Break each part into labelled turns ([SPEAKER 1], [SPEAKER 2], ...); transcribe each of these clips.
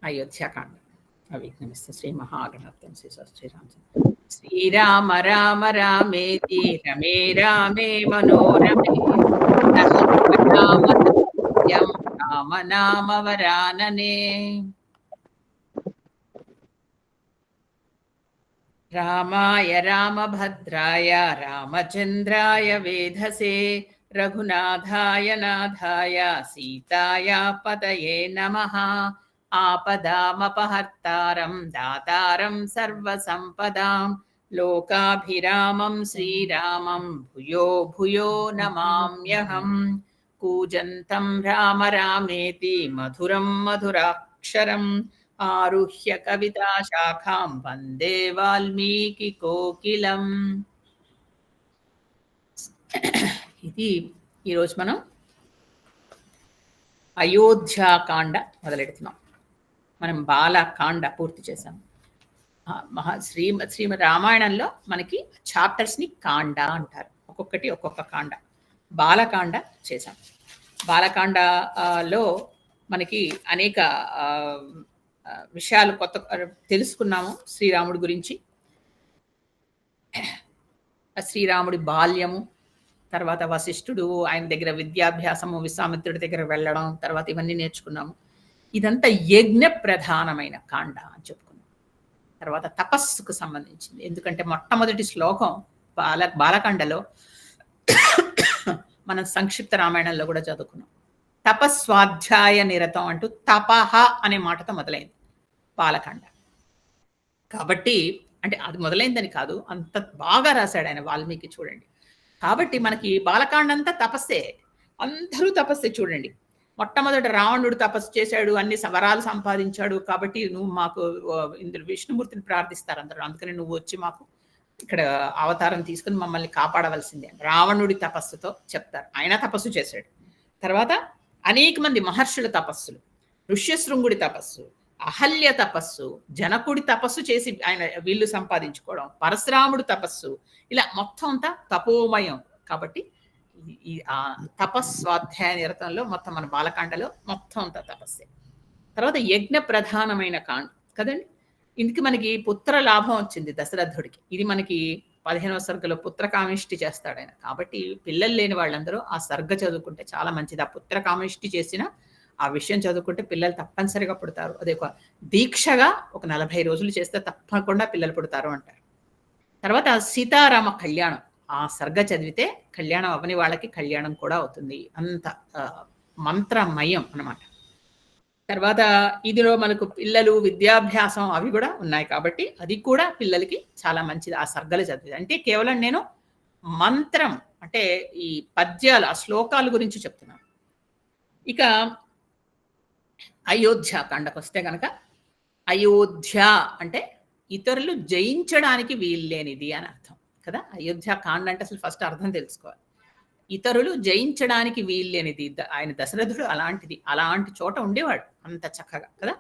[SPEAKER 1] అయోధ్యాకాండ. అవిఘ్నమస్తు శ్రీ మహాగణాధిపతి శ్రీ శ్రీరామచంద్ర. శ్రీరామ రామ రామేతి రమే రామే మనోరమే సహస్రనామ రామ నామ వరాననే. రామాయ రామభద్రాయ రామచంద్రాయ వేధసే రఘునాథాయ నాథాయ సీతాయ పతయే నమః. ఆపదామపహర్తారం దాతారం సర్వసంపదాం లోకాభిరామం శ్రీరామం భూయో భూయో నమామ్యహం. కూజంతం రామ రామేతి మధురం మధురాక్షరం ఆరుహ్య కవితా శాఖాం వందే వాల్మీకి కోకిలం. ఇది ఈరోజు మనం అయోధ్యాకాండ మొదలెడుతున్నాం. మనం బాలకాండ పూర్తి చేసాం. శ్రీ రామాయణంలో మనకి చాప్టర్స్ని కాండ అంటారు, ఒక్కొక్కటి ఒక్కొక్క కాండ. బాలకాండ చేసాం. బాలకాండలో మనకి అనేక విషయాలు కొత్త తెలుసుకున్నాము. శ్రీరాముడి గురించి, శ్రీరాముడి బాల్యము, తర్వాత వశిష్ఠుడు ఆయన దగ్గర విద్యాభ్యాసము, విశ్వామిత్రుడి దగ్గర వెళ్ళడం, తర్వాత ఇవన్నీ నేర్చుకున్నాము. ఇదంతా యజ్ఞ ప్రధానమైన కాండ అని చెప్పుకున్నాం. తర్వాత తపస్సుకు సంబంధించింది, ఎందుకంటే మొట్టమొదటి శ్లోకం బాలకాండలో మనం సంక్షిప్త రామాయణంలో కూడా చదువుకున్నాం. తపస్వాధ్యాయ నిరతం అంటూ తపహ అనే మాటతో మొదలైంది బాలకాండ. కాబట్టి అంటే అది మొదలైందని కాదు, అంత బాగా రాశాడు ఆయన వాల్మీకి, చూడండి. కాబట్టి మనకి బాలకాండ అంతా తపస్సే, అందరూ తపస్సే. చూడండి, మొట్టమొదట రావణుడు తపస్సు చేశాడు, అన్ని వరాలు సంపాదించాడు. కాబట్టి నువ్వు మాకు ఇందులో విష్ణుమూర్తిని ప్రార్థిస్తారు అందరూ, అందుకని నువ్వు వచ్చి మాకు ఇక్కడ అవతారం తీసుకుని మమ్మల్ని కాపాడవలసిందే రావణుడి తపస్సుతో చెప్తారు. ఆయన తపస్సు చేశాడు. తర్వాత అనేక మంది మహర్షుల తపస్సులు, ఋష్యశృంగుడి తపస్సు, అహల్య తపస్సు, జనకుడి తపస్సు చేసి ఆయన వీళ్ళు సంపాదించుకోవడం, పరశురాముడు తపస్సు, ఇలా మొత్తం అంతా తపోమయం. కాబట్టి ఈ తపస్వాధ్యాయ నిరతంలో మొత్తం మన బాలకాండలో మొత్తం అంతా తపస్సే. తర్వాత యజ్ఞ ప్రధానమైన కాండ కదండి. ఇందుకు మనకి పుత్ర లాభం వచ్చింది దశరథుడికి. ఇది మనకి 15వ సర్గలో పుత్రకామిష్టి చేస్తాడు ఆయన. కాబట్టి పిల్లలు లేని వాళ్ళందరూ ఆ సర్గ చదువుకుంటే చాలా మంచిది. ఆ పుత్రకామిష్టి చేసిన ఆ విషయం చదువుకుంటే పిల్లలు తప్పనిసరిగా పుడతారు. అదే ఒక దీక్షగా ఒక 40 రోజులు చేస్తే తప్పకుండా పిల్లలు పుడతారు అంటారు. తర్వాత సీతారామ కళ్యాణం, ఆ సర్గ చదివితే కళ్యాణం అవ్వని వాళ్ళకి కళ్యాణం కూడా అవుతుంది. అంత మంత్రమయం అన్నమాట. తర్వాత ఇదిలో మనకు పిల్లలు విద్యాభ్యాసం అవి కూడా ఉన్నాయి. కాబట్టి అది కూడా పిల్లలకి చాలా మంచిది ఆ సర్గలు చదివితే. అంటే కేవలం నేను మంత్రం అంటే ఈ పద్యాలు, ఆ శ్లోకాల గురించి చెప్తున్నాను. ఇక అయోధ్యాకాండకు వస్తే కనుక, అయోధ్య అంటే ఇతరులు జయించడానికి వీల్లేనిది అని అర్థం కదా. అయోధ్యాకాండ అంటే అసలు ఫస్ట్ అర్థం తెలుసుకోవాలి. ఇతరులు జయించడానికి వీల్లేనిది. ఆయన దశరథుడు అలాంటిది, అలాంటి చోట ఉండేవాడు అంత చక్కగా కదా.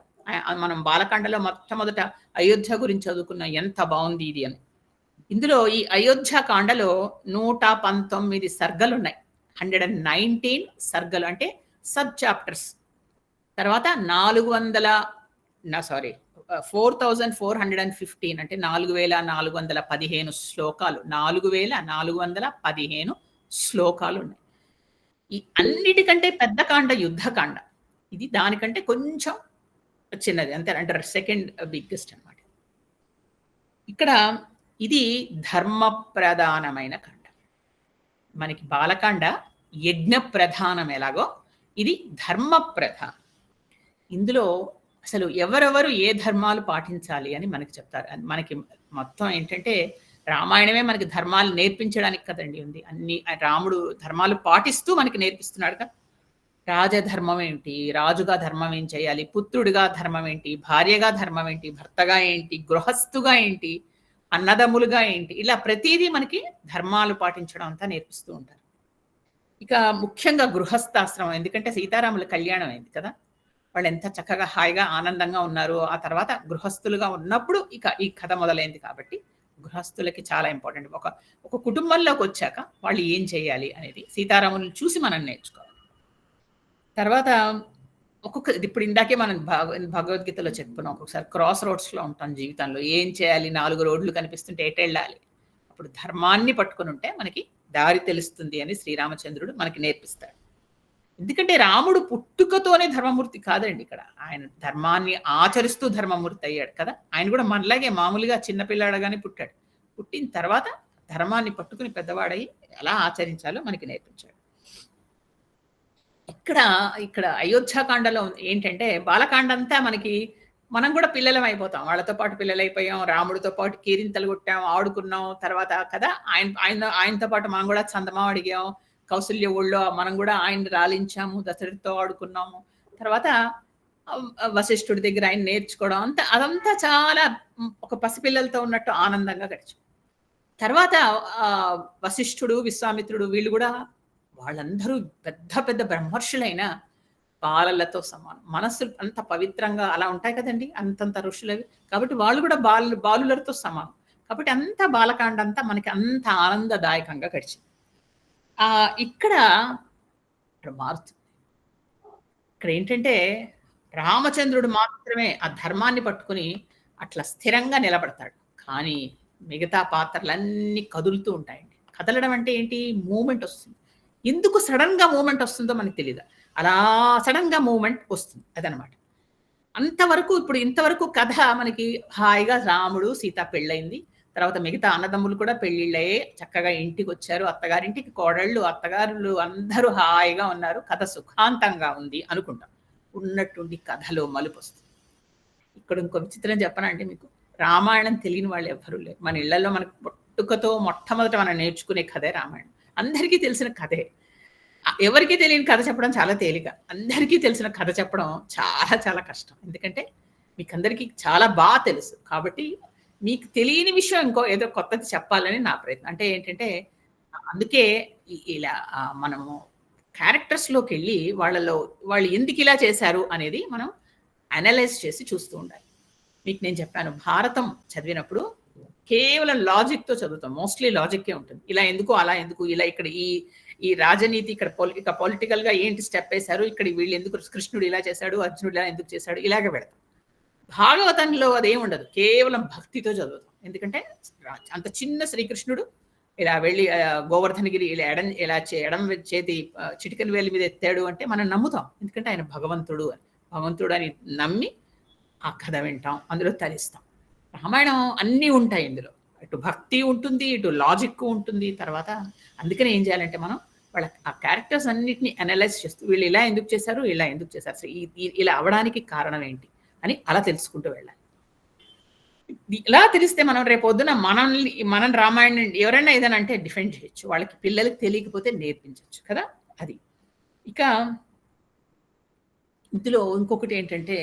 [SPEAKER 1] మనం బాలకాండలో మొట్టమొదట అయోధ్య గురించి చదువుకున్న ఎంత బాగుంది ఇది అని. ఇందులో ఈ అయోధ్యాకాండలో 119 సర్గలు ఉన్నాయి. 119 సర్గలు అంటే సబ్ చాప్టర్స్. తర్వాత 4415 అంటే 4415 శ్లోకాలు, 4415 శ్లోకాలు ఉన్నాయి. ఈ అన్నిటికంటే పెద్ద కాండ యుద్ధకాండ. ఇది దానికంటే కొంచెం చిన్నది అంతే, అంటే సెకండ్ బిగ్గెస్ట్ అన్నమాట. ఇక్కడ ఇది ధర్మ ప్రధానమైన కాండ. మనకి బాలకాండ యజ్ఞ ప్రధానం ఎలాగో ఇది ధర్మ ప్రధానం. ఇందులో అసలు ఎవరెవరు ఏ ధర్మాలు పాటించాలి అని మనకి చెప్తారు. మనకి మొత్తం ఏంటంటే రామాయణమే మనకి ధర్మాలు నేర్పించడానికి కదండి ఉంది. అన్ని రాముడు ధర్మాలు పాటిస్తూ మనకి నేర్పిస్తున్నాడు కదా. రాజధర్మం ఏంటి, రాజుగా ధర్మం ఏం చేయాలి, పుత్రుడిగా ధర్మం ఏంటి, భార్యగా ధర్మం ఏంటి, భర్తగా ఏంటి, గృహస్థుగా ఏంటి, అన్నదమ్ములుగా ఏంటి, ఇలా ప్రతిదీ మనకి ధర్మాలు పాటించడం అంతా నేర్పిస్తూ ఉంటారు. ఇక ముఖ్యంగా గృహస్థాశ్రమం, ఎందుకంటే సీతారాముల కళ్యాణం అయింది కదా. వాళ్ళు ఎంత చక్కగా హాయిగా ఆనందంగా ఉన్నారు. ఆ తర్వాత గృహస్థులుగా ఉన్నప్పుడు ఇక ఈ కథ మొదలైంది. కాబట్టి గృహస్థులకి చాలా ఇంపార్టెంట్. ఒక కుటుంబంలోకి వచ్చాక వాళ్ళు ఏం చేయాలి అనేది సీతారాములను చూసి మనం నేర్చుకోవాలి. తర్వాత ఇప్పుడు ఇందాకే మనం భగవద్గీతలో చెప్పుకున్నాం. ఒక్కొక్కసారి క్రాస్ రోడ్స్‌లో ఉంటాం జీవితంలో. ఏం చేయాలి? 4 రోడ్లు కనిపిస్తుంటే ఎటెళ్ళాలి? అప్పుడు ధర్మాన్ని పట్టుకొనుంటే మనకి దారి తెలుస్తుంది అని శ్రీరామచంద్రుడు మనకి నేర్పిస్తాడు. ఎందుకంటే రాముడు పుట్టుకతోనే ధర్మమూర్తి కాదండి ఇక్కడ. ఆయన ధర్మాన్ని ఆచరిస్తూ ధర్మమూర్తి అయ్యాడు కదా! ఆయన కూడా మనలాగే మామూలుగా చిన్న పిల్లాడగానే పుట్టాడు. పుట్టిన తర్వాత ధర్మాన్ని పట్టుకుని పెద్దవాడై ఎలా ఆచరించాలో మనకి నేర్పించాడు. ఇక్కడ అయోధ్యాకాండలో ఏంటంటే బాలకాండ అంతా మనకి మనం కూడా పిల్లలం అయిపోతాం. వాళ్ళతో పాటు పిల్లలైపోయాం. రాముడితో పాటు కేరింతలు కొట్టాం, ఆడుకున్నాం. తర్వాత కదా ఆయనతో పాటు మనం కూడా చందమామ అడిగాం. కౌసల్య ఊళ్ళో మనం కూడా ఆయన్ని రాలించాము. దశరథతో ఆడుకున్నాము. తర్వాత వశిష్ఠుడి దగ్గర ఆయన నేర్చుకోవడం అదంతా చాలా ఒక పసిపిల్లలతో ఉన్నట్టు ఆనందంగా గడిచాం. తర్వాత వశిష్ఠుడు, విశ్వామిత్రుడు వీళ్ళు కూడా వాళ్ళందరూ పెద్ద పెద్ద బ్రహ్మర్షులైన బాలలతో సమానం. మనస్సులు అంత పవిత్రంగా అలా ఉంటాయి కదండి, అంతంత ఋషులవి. కాబట్టి వాళ్ళు కూడా బాలులతో సమానం. కాబట్టి అంత బాలకాండ అంతా మనకి అంత ఆనందదాయకంగా గడిచింది. ఇక్కడ మారుతుంది. ఇక్కడ ఏంటంటే రామచంద్రుడు మాత్రమే ఆ ధర్మాన్ని పట్టుకుని అట్లా స్థిరంగా నిలబడతాడు. కానీ మిగతా పాత్రలన్నీ కదులుతూ ఉంటాయండి. కదలడం అంటే ఏంటి? మూమెంట్ వస్తుంది. ఎందుకు సడన్ గా మూమెంట్ వస్తుందో మనకు తెలియదు. అలా సడన్ గా మూమెంట్ వస్తుంది. అదనమాట. ఇంతవరకు కథ మనకి హాయిగా రాముడు సీత పెళ్ళయింది. తర్వాత మిగతా అన్నదమ్ములు కూడా పెళ్లిళ్ళయ్యే చక్కగా ఇంటికి వచ్చారు. అత్తగారింటికి కోడళ్ళు, అత్తగారులు అందరూ హాయిగా ఉన్నారు. కథ సుఖాంతంగా ఉంది అనుకుంటాం. ఉన్నట్టుండి కథలో మలుపు వస్తుంది. ఇక్కడ ఇంకో విచిత్రం చెప్పనండి మీకు. రామాయణం తెలియని వాళ్ళు ఎవ్వరూ లేరు. మన ఇళ్లలో మనకు పుట్టుకతో మొట్టమొదట మనం నేర్చుకునే కథే రామాయణం. అందరికీ తెలిసిన కథే. ఎవరికీ తెలియని కథ చెప్పడం చాలా తేలిక. అందరికీ తెలిసిన కథ చెప్పడం చాలా చాలా కష్టం. ఎందుకంటే మీకందరికీ చాలా బాగా తెలుసు. కాబట్టి మీకు తెలియని విషయం ఏదో కొత్తది చెప్పాలని నా ప్రయత్నం. అంటే ఏంటంటే అందుకే ఇలా మనము క్యారెక్టర్స్‌లోకి వెళ్ళి వాళ్ళు ఎందుకు ఇలా చేశారు అనేది మనం అనలైజ్ చేసి చూస్తూ ఉండాలి. మీకు నేను చెప్పాను, భారతం చదివినప్పుడు కేవలం లాజిక్‌తో చదువుతాం. మోస్ట్‌లీ లాజిక్కే ఉంటుంది. ఇలా ఎందుకు, అలా ఎందుకు, ఇలా ఇక్కడ ఈ రాజనీతి ఇక్కడ పొలిటికల్‌గా ఏంటి స్టెప్ వేశారు, ఇక్కడ వీళ్ళు ఎందుకు, కృష్ణుడు ఇలా చేశాడు, అర్జునుడు ఇలా ఎందుకు చేశాడు, ఇలాగే పెడతాం. భాగవతంలో అదేం ఉండదు. కేవలం భక్తితో చదువుతాం. ఎందుకంటే అంత చిన్న శ్రీకృష్ణుడు ఇలా వెళ్ళి గోవర్ధనగిరి ఇలా ఎడం చేతి చిటికెన వేలి మీద ఎత్తాడు అంటే మనం నమ్ముతాం. ఎందుకంటే ఆయన భగవంతుడు అని నమ్మి ఆ కథ వింటాం, అందులో తరిస్తాం. రామాయణం అన్నీ ఉంటాయి ఇందులో. ఇటు భక్తి ఉంటుంది, ఇటు లాజిక్ ఉంటుంది. తర్వాత అందుకని ఏం చేయాలంటే మనం ఆ క్యారెక్టర్స్ అన్నిటిని అనలైజ్ చేస్తూ వీళ్ళు ఇలా ఎందుకు చేశారు, ఇలా ఎందుకు చేశారు, ఇలా అవడానికి కారణం ఏంటి అని అలా తెలుసుకుంటూ వెళ్ళాలి. ఇలా తెలిస్తే మనం రేపొద్దున మనం రామాయణం ఎవరైనా ఏదైనా అంటే డిఫెండ్ చేయొచ్చు. వాళ్ళకి పిల్లలకి తెలియకపోతే నేర్పించవచ్చు కదా. అది ఇక ఇందులో ఇంకొకటి ఏంటంటే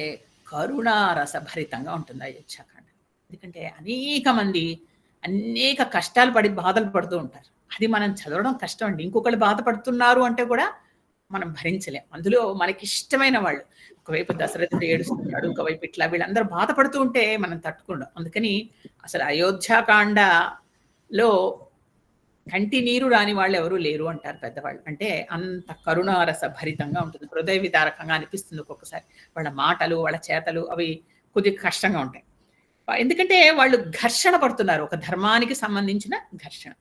[SPEAKER 1] కరుణారసభరితంగా ఉంటుంది అయోధ్యాకాండ. ఎందుకంటే అనేక మంది అనేక కష్టాలు పడి బాధలు పడుతూ ఉంటారు. అది మనం చదవడం కష్టం అండి. ఇంకొకళ్ళు బాధపడుతున్నారు అంటే కూడా మనం భరించలేం. అందులో మనకి ఇష్టమైన వాళ్ళు, ఒకవైపు దశరథుడు ఏడుస్తున్నాడు, ఇంకోవైపు ఇట్లా వీళ్ళందరూ బాధపడుతూ ఉంటే మనం తట్టుకుంటాం. అందుకని అసలు అయోధ్యాకాండలో కంటి నీరు రాని వాళ్ళు ఎవరూ లేరు అంటారు పెద్దవాళ్ళు. అంటే అంత కరుణారస భరితంగా ఉంటుంది. హృదయ విదారకంగా అనిపిస్తుంది ఒక్కొక్కసారి. వాళ్ళ మాటలు, వాళ్ళ చేతలు అవి కొద్దిగా కష్టంగా ఉంటాయి. ఎందుకంటే వాళ్ళు ఘర్షణ పడుతున్నారు, ఒక ధర్మానికి సంబంధించిన ఘర్షణ.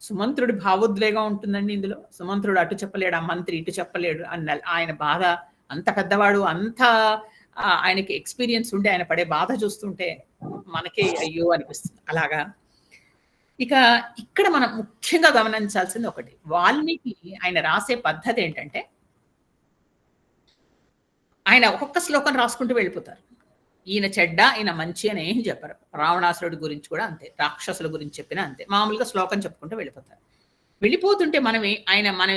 [SPEAKER 1] సుమంత్రుడి భావోద్వేగం ఉంటుందండి ఇందులో. సుమంత్రుడు అటు చెప్పలేడు, ఆ మంత్రి ఇటు చెప్పలేడు అన్న ఆయన బాధ. అంత పెద్దవాడు, అంత ఆయనకి ఎక్స్పీరియన్స్ ఉంటే ఆయన పడే బాధ చూస్తుంటే మనకే అయ్యో అనిపిస్తుంది. అలాగా ఇక్కడ మనం ముఖ్యంగా గమనించాల్సింది ఒకటి, వాల్మీకి ఆయన రాసే పద్ధతి ఏంటంటే ఆయన ఒక్కొక్క శ్లోకం రాసుకుంటూ వెళ్ళిపోతారు. ఈయన చెడ్డ, ఈయన మంచి అని ఏం చెప్పరు. రావణాసురుడి గురించి కూడా అంతే, రాక్షసుల గురించి చెప్పినా అంతే. మామూలుగా శ్లోకం చెప్పుకుంటూ వెళ్ళిపోతారు. వెళ్ళిపోతుంటే మనం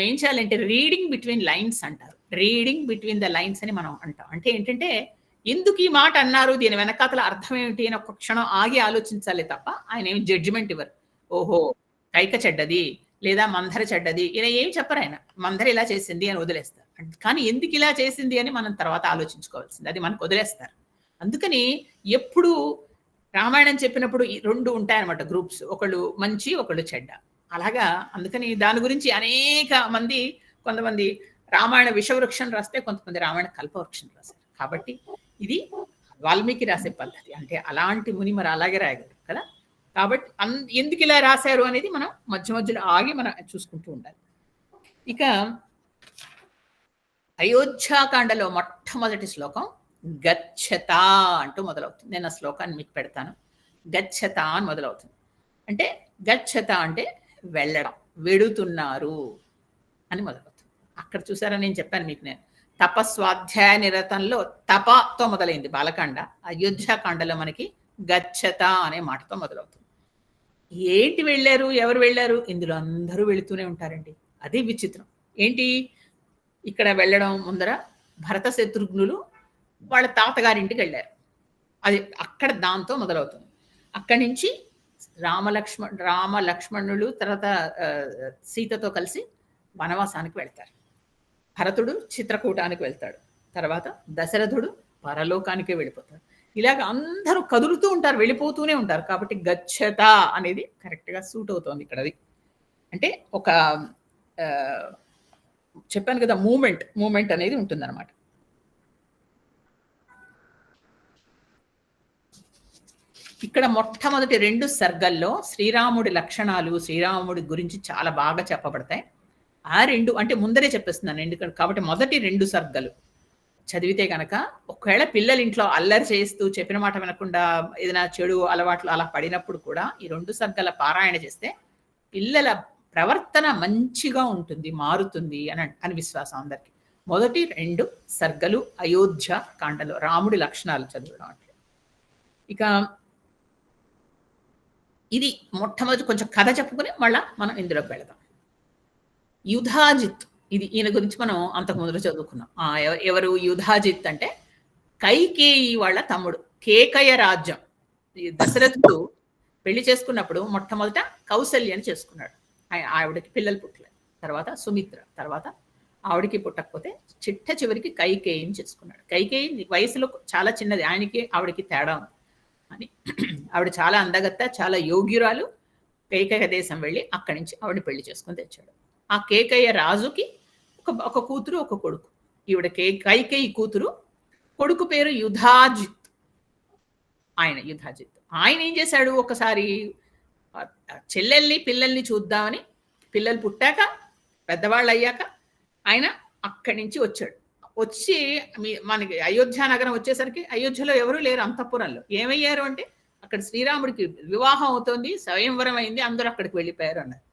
[SPEAKER 1] ఏం చేయాలంటే రీడింగ్ బిట్వీన్ లైన్స్ అంటారు. రీడింగ్ బిట్వీన్ ద లైన్స్ అని మనం అంటాం. అంటే ఏంటంటే ఎందుకు ఈ మాట అన్నారు, దీని వెనకాతల అర్థం ఏమిటి అని ఒక క్షణం ఆగి ఆలోచించాలి తప్ప ఆయన ఏమి జడ్జిమెంట్ ఇవ్వరు. ఓహో కైక చెడ్డది లేదా మందర చెడ్డది ఇలా ఏం చెప్పరు. ఆయన మందర ఇలా చేసింది అని వదిలేస్తారు. కానీ ఎందుకు ఇలా చేసింది అని మనం తర్వాత ఆలోచించుకోవాల్సింది, అది మనకు వదిలేస్తారు. అందుకని ఎప్పుడు రామాయణం చెప్పినప్పుడు ఈ రెండు ఉంటాయన్నమాట గ్రూప్స్, ఒకళ్ళు మంచి ఒకళ్ళు చెడ్డ. అలాగా అందుకని దాని గురించి అనేక మంది, కొంతమంది రామాయణ విషవృక్షం రాస్తే కొంతమంది రామాయణ కల్పవృక్షం రాశారు. కాబట్టి ఇది వాల్మీకి రాసే పద్ధతి. అంటే అలాంటి ముని మరి అలాగే రాయగలరు కదా. కాబట్టి ఎందుకు ఇలా రాశారు అనేది మనం మధ్య మధ్యలో ఆగి మనం చూసుకుంటూ ఉండాలి. ఇక అయోధ్యాకాండలో మొట్టమొదటి శ్లోకం గచ్చత అంటూ మొదలవుతుంది. నేను ఆ శ్లోకాన్ని మీకు పెడతాను. గచ్చత అని మొదలవుతుంది. అంటే గచ్చత అంటే వెళ్ళడం, వెడుతున్నారు అని మొదలవుతుంది. అక్కడ చూసారా, నేను చెప్పాను మీకు, నేను తపస్వాధ్యాయ నిరతంలో తపతో మొదలైంది బాలకాండ. అయోధ్యాకాండలో మనకి గచ్చత అనే మాటతో మొదలవుతుంది. ఏంటి వెళ్ళారు, ఎవరు వెళ్ళారు? ఇందులో అందరూ వెళుతూనే ఉంటారండి. అది విచిత్రం. ఏంటి ఇక్కడ వెళ్ళడం? ముందర భరత శత్రుఘ్నులు వాళ్ళ తాతగారింటికి వెళ్ళారు. అది అక్కడ దాంతో మొదలవుతుంది. అక్కడి నుంచి రామ లక్ష్మణులు తర్వాత సీతతో కలిసి వనవాసానికి వెళ్తారు. భరతుడు చిత్రకూటానికి వెళ్తాడు. తర్వాత దశరథుడు పరలోకానికే వెళ్ళిపోతాడు. ఇలాగ అందరూ కదులుతూ ఉంటారు, వెళ్ళిపోతూనే ఉంటారు. కాబట్టి గచ్చత అనేది కరెక్ట్గా సూట్ అవుతోంది ఇక్కడ. అది అంటే ఒక చెప్పాను కదా, మూమెంట్ అనేది ఉంటుందన్నమాట. ఇక్కడ మొట్టమొదటి 2 సర్గల్లో శ్రీరాముడి లక్షణాలు, శ్రీరాముడి గురించి చాలా బాగా చెప్పబడతాయి. ఆ 2 అంటే ముందరే చెప్పేస్తున్నాను ఎందుకంటే, కాబట్టి మొదటి 2 సర్గలు చదివితే కనుక ఒకవేళ పిల్లలు ఇంట్లో అల్లరి చేస్తూ చెప్పిన మాట వినకుండా ఏదైనా చెడు అలవాట్లు అలా పడినప్పుడు కూడా ఈ 2 సర్గల పారాయణ చేస్తే పిల్లల ప్రవర్తన మంచిగా ఉంటుంది, మారుతుంది అని విశ్వాసం అందరికీ. మొదటి 2 సర్గలు అయోధ్య కాండలో రాముడి లక్షణాలు చదవడం అంటే. ఇక ఇది మొట్టమొదటి కొంచెం కథ చెప్పుకుని మళ్ళా మనం ఇందులోకి వెళదాం. యుధాజిత్, ఇది ఈయన గురించి మనం అంతకు ముందు చదువుకున్నాం. ఎవరు యుధాజిత్ అంటే కైకేయి వాళ్ళ తమ్ముడు. కేకయ రాజ్యం, దశరథుడు పెళ్లి చేసుకున్నప్పుడు మొట్టమొదట కౌసల్యని చేసుకున్నాడు. ఆవిడకి పిల్లలు పుట్టలేదు. తర్వాత సుమిత్ర, తర్వాత ఆవిడకి పుట్టకపోతే చిట్ట చివరికి కైకేయిని చేసుకున్నాడు. కైకేయి వయసులో చాలా చిన్నది, ఆయనకి ఆవిడకి తేడా ఉంది అని. ఆవిడ చాలా అందగత్త, చాలా యోగ్యురాలు. కేకయ దేశం వెళ్ళి అక్కడి నుంచి ఆవిడ పెళ్లి చేసుకుని తెచ్చాడు. ఆ కేకయ్య రాజుకి ఒక కూతురు, ఒక కొడుకు. ఈవిడ కైకేయి కూతురు, కొడుకు పేరు యుధాజిత్. ఆయన యుధాజిత్ ఆయన ఏం చేశాడు, ఒకసారి పిల్లల్ని చూద్దామని, పిల్లలు పుట్టాక పెద్దవాళ్ళు అయ్యాక ఆయన అక్కడి నుంచి వచ్చాడు. వచ్చి మనకి అయోధ్య నగరం వచ్చేసరికి అయోధ్యలో ఎవరూ లేరు, అంతఃపురంలో. ఏమయ్యారు అంటే అక్కడ శ్రీరాముడికి వివాహం అవుతోంది, స్వయంవరం అయింది, అందరూ అక్కడికి వెళ్ళిపోయారు అన్నారు.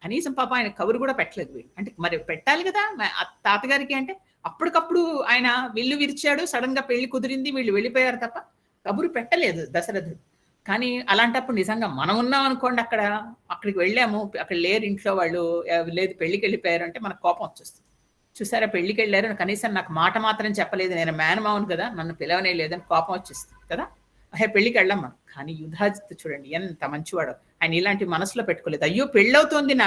[SPEAKER 1] కనీసం పాప ఆయన కబురు కూడా పెట్టలేదు వీళ్ళు. అంటే మరి పెట్టాలి కదా తాతగారికి. అంటే అప్పటికప్పుడు ఆయన విల్లు విరిచాడు, సడన్ గా పెళ్లి కుదిరింది, వీళ్ళు వెళ్ళిపోయారు తప్ప కబురు పెట్టలేదు దశరథుడు. కానీ అలాంటప్పుడు నిజంగా మనం ఉన్నాం అనుకోండి, అక్కడికి వెళ్ళాము, అక్కడ లేరు ఇంట్లో వాళ్ళు, లేదు పెళ్లికి వెళ్ళిపోయారు అంటే మనకు కోపం వచ్చేస్తుంది. చూసారా, పెళ్లికి వెళ్ళారు, కనీసం నాకు మాట మాత్రం చెప్పలేదు, నేను మేనమావును కదా, నన్ను పిలవనే లేదని కోపం వచ్చేస్తుంది కదా. పెళ్లికి వెళ్ళాం మనం. కానీ యుధాజిత్ చూడండి ఎంత మంచివాడు. ఆయన ఇలాంటి మనసులో పెట్టుకోలేదు. అయ్యో పెళ్ళవుతోంది నా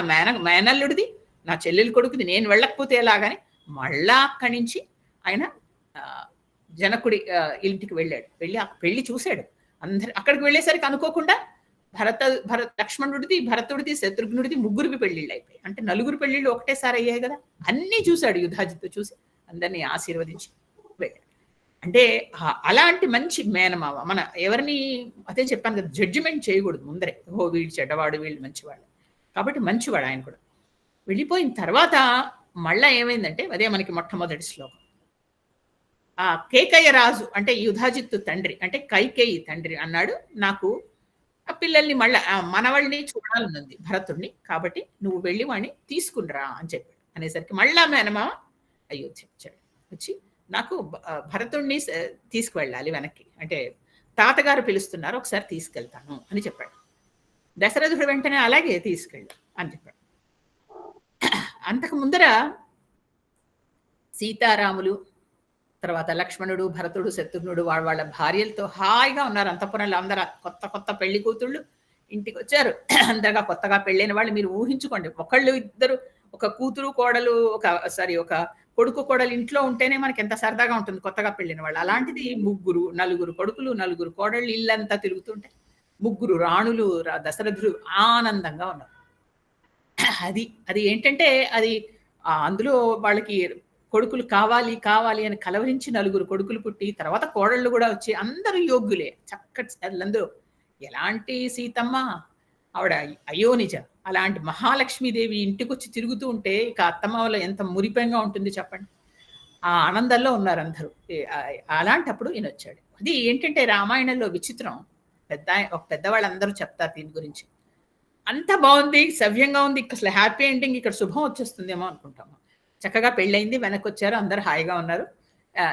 [SPEAKER 1] మేనల్లుడిది, నా చెల్లెలు కొడుకుది, నేను వెళ్ళకపోతే ఎలాగని మళ్ళా అక్కడి నుంచి ఆయన జనకుడి ఇంటికి వెళ్ళాడు. వెళ్ళి పెళ్లి చూశాడు. అందరు అక్కడికి వెళ్ళేసరికి అనుకోకుండా లక్ష్మణుడిది, భరతుడిది, శత్రుఘ్నుడిది ముగ్గురికి పెళ్లిళ్ళు అయిపోయాయి. అంటే 4 పెళ్లిళ్ళు ఒకటేసారి అయ్యాయి కదా. అన్నీ చూశాడు యుధాజిత్. చూసి అందరినీ ఆశీర్వదించి వెళ్ళాడు. అంటే అలాంటి మంచి మేనమావ. మన ఎవరిని అదే చెప్పాను కదా, జడ్జిమెంట్ చేయకూడదు ముందరే, వీళ్ళు చెడ్డవాడు, వీళ్ళు మంచివాడు. కాబట్టి మంచివాడు ఆయన కూడా. వెళ్ళిపోయిన తర్వాత మళ్ళా ఏమైందంటే, అదే మనకి మొట్టమొదటి శ్లోకం. ఆ కేకయ్య రాజు అంటే యుధాజిత్తు తండ్రి, అంటే కైకేయి తండ్రి అన్నాడు, నాకు ఆ పిల్లల్ని మళ్ళా మనవాళ్ళని చూడాలనుంది భరతుడిని, కాబట్టి నువ్వు వెళ్ళి వాడిని తీసుకునిరా అని చెప్పాడు. అనేసరికి మళ్ళా మేనమావ అయోధ్య వచ్చాడు. వచ్చి నాకు భరతుడిని తీసుకువెళ్ళాలి వెనక్కి, అంటే తాతగారు పిలుస్తున్నారు, ఒకసారి తీసుకెళ్తాను అని చెప్పాడు. దశరథుడు వెంటనే అలాగే తీసుకెళ్ళు అని చెప్పాడు. అంతకు ముందర సీతారాములు, తర్వాత లక్ష్మణుడు, భరతుడు, శత్రుఘ్నుడు వాళ్ళ భార్యలతో హాయిగా ఉన్నారు అంతఃపురంలో. అందరూ కొత్త పెళ్లి కూతుళ్ళు ఇంటికి వచ్చారు. అందరిగా కొత్తగా పెళ్ళైన వాళ్ళు మీరు ఊహించుకోండి. ఒకళ్ళు ఇద్దరు, ఒక కూతురు కోడలు, ఒక కొడుకు కోడలు ఇంట్లో ఉంటేనే మనకి ఎంత సరదాగా ఉంటుంది కొత్తగా పెళ్ళిన వాళ్ళు. అలాంటిది 4 కొడుకులు, 4 కోడళ్ళు ఇల్లంతా తిరుగుతుంటే 3 రాణులు, దశరథుడు ఆనందంగా ఉన్నారు. అది ఏంటంటే అది అందులో వాళ్ళకి కొడుకులు కావాలి కావాలి అని కలవరించి 4 కొడుకులు పుట్టి తర్వాత కోడళ్ళు కూడా వచ్చి అందరూ యోగ్యులే చక్కటి వాళ్ళందరూ ఎలాంటి సీతమ్మ ఆవిడ అయోనిజ అలాంటి మహాలక్ష్మీదేవి ఇంటికొచ్చి తిరుగుతూ ఉంటే ఇక అత్తమ్మ వల్ల ఎంత మురిపెంగా ఉంటుంది చెప్పండి. ఆ ఆనందంలో ఉన్నారు అందరూ. అలాంటప్పుడు ఈయన వచ్చాడు. అది ఏంటంటే రామాయణంలో విచిత్రం. ఒక పెద్దవాళ్ళందరూ చెప్తారు దీని గురించి. అంత బాగుంది, సవ్యంగా ఉంది, అసలు హ్యాపీ ఎండింగ్, ఇక్కడ శుభం వచ్చేస్తుందేమో అనుకుంటాము. చక్కగా పెళ్ళయింది, వెనక్కొచ్చారు, అందరూ హాయిగా ఉన్నారు.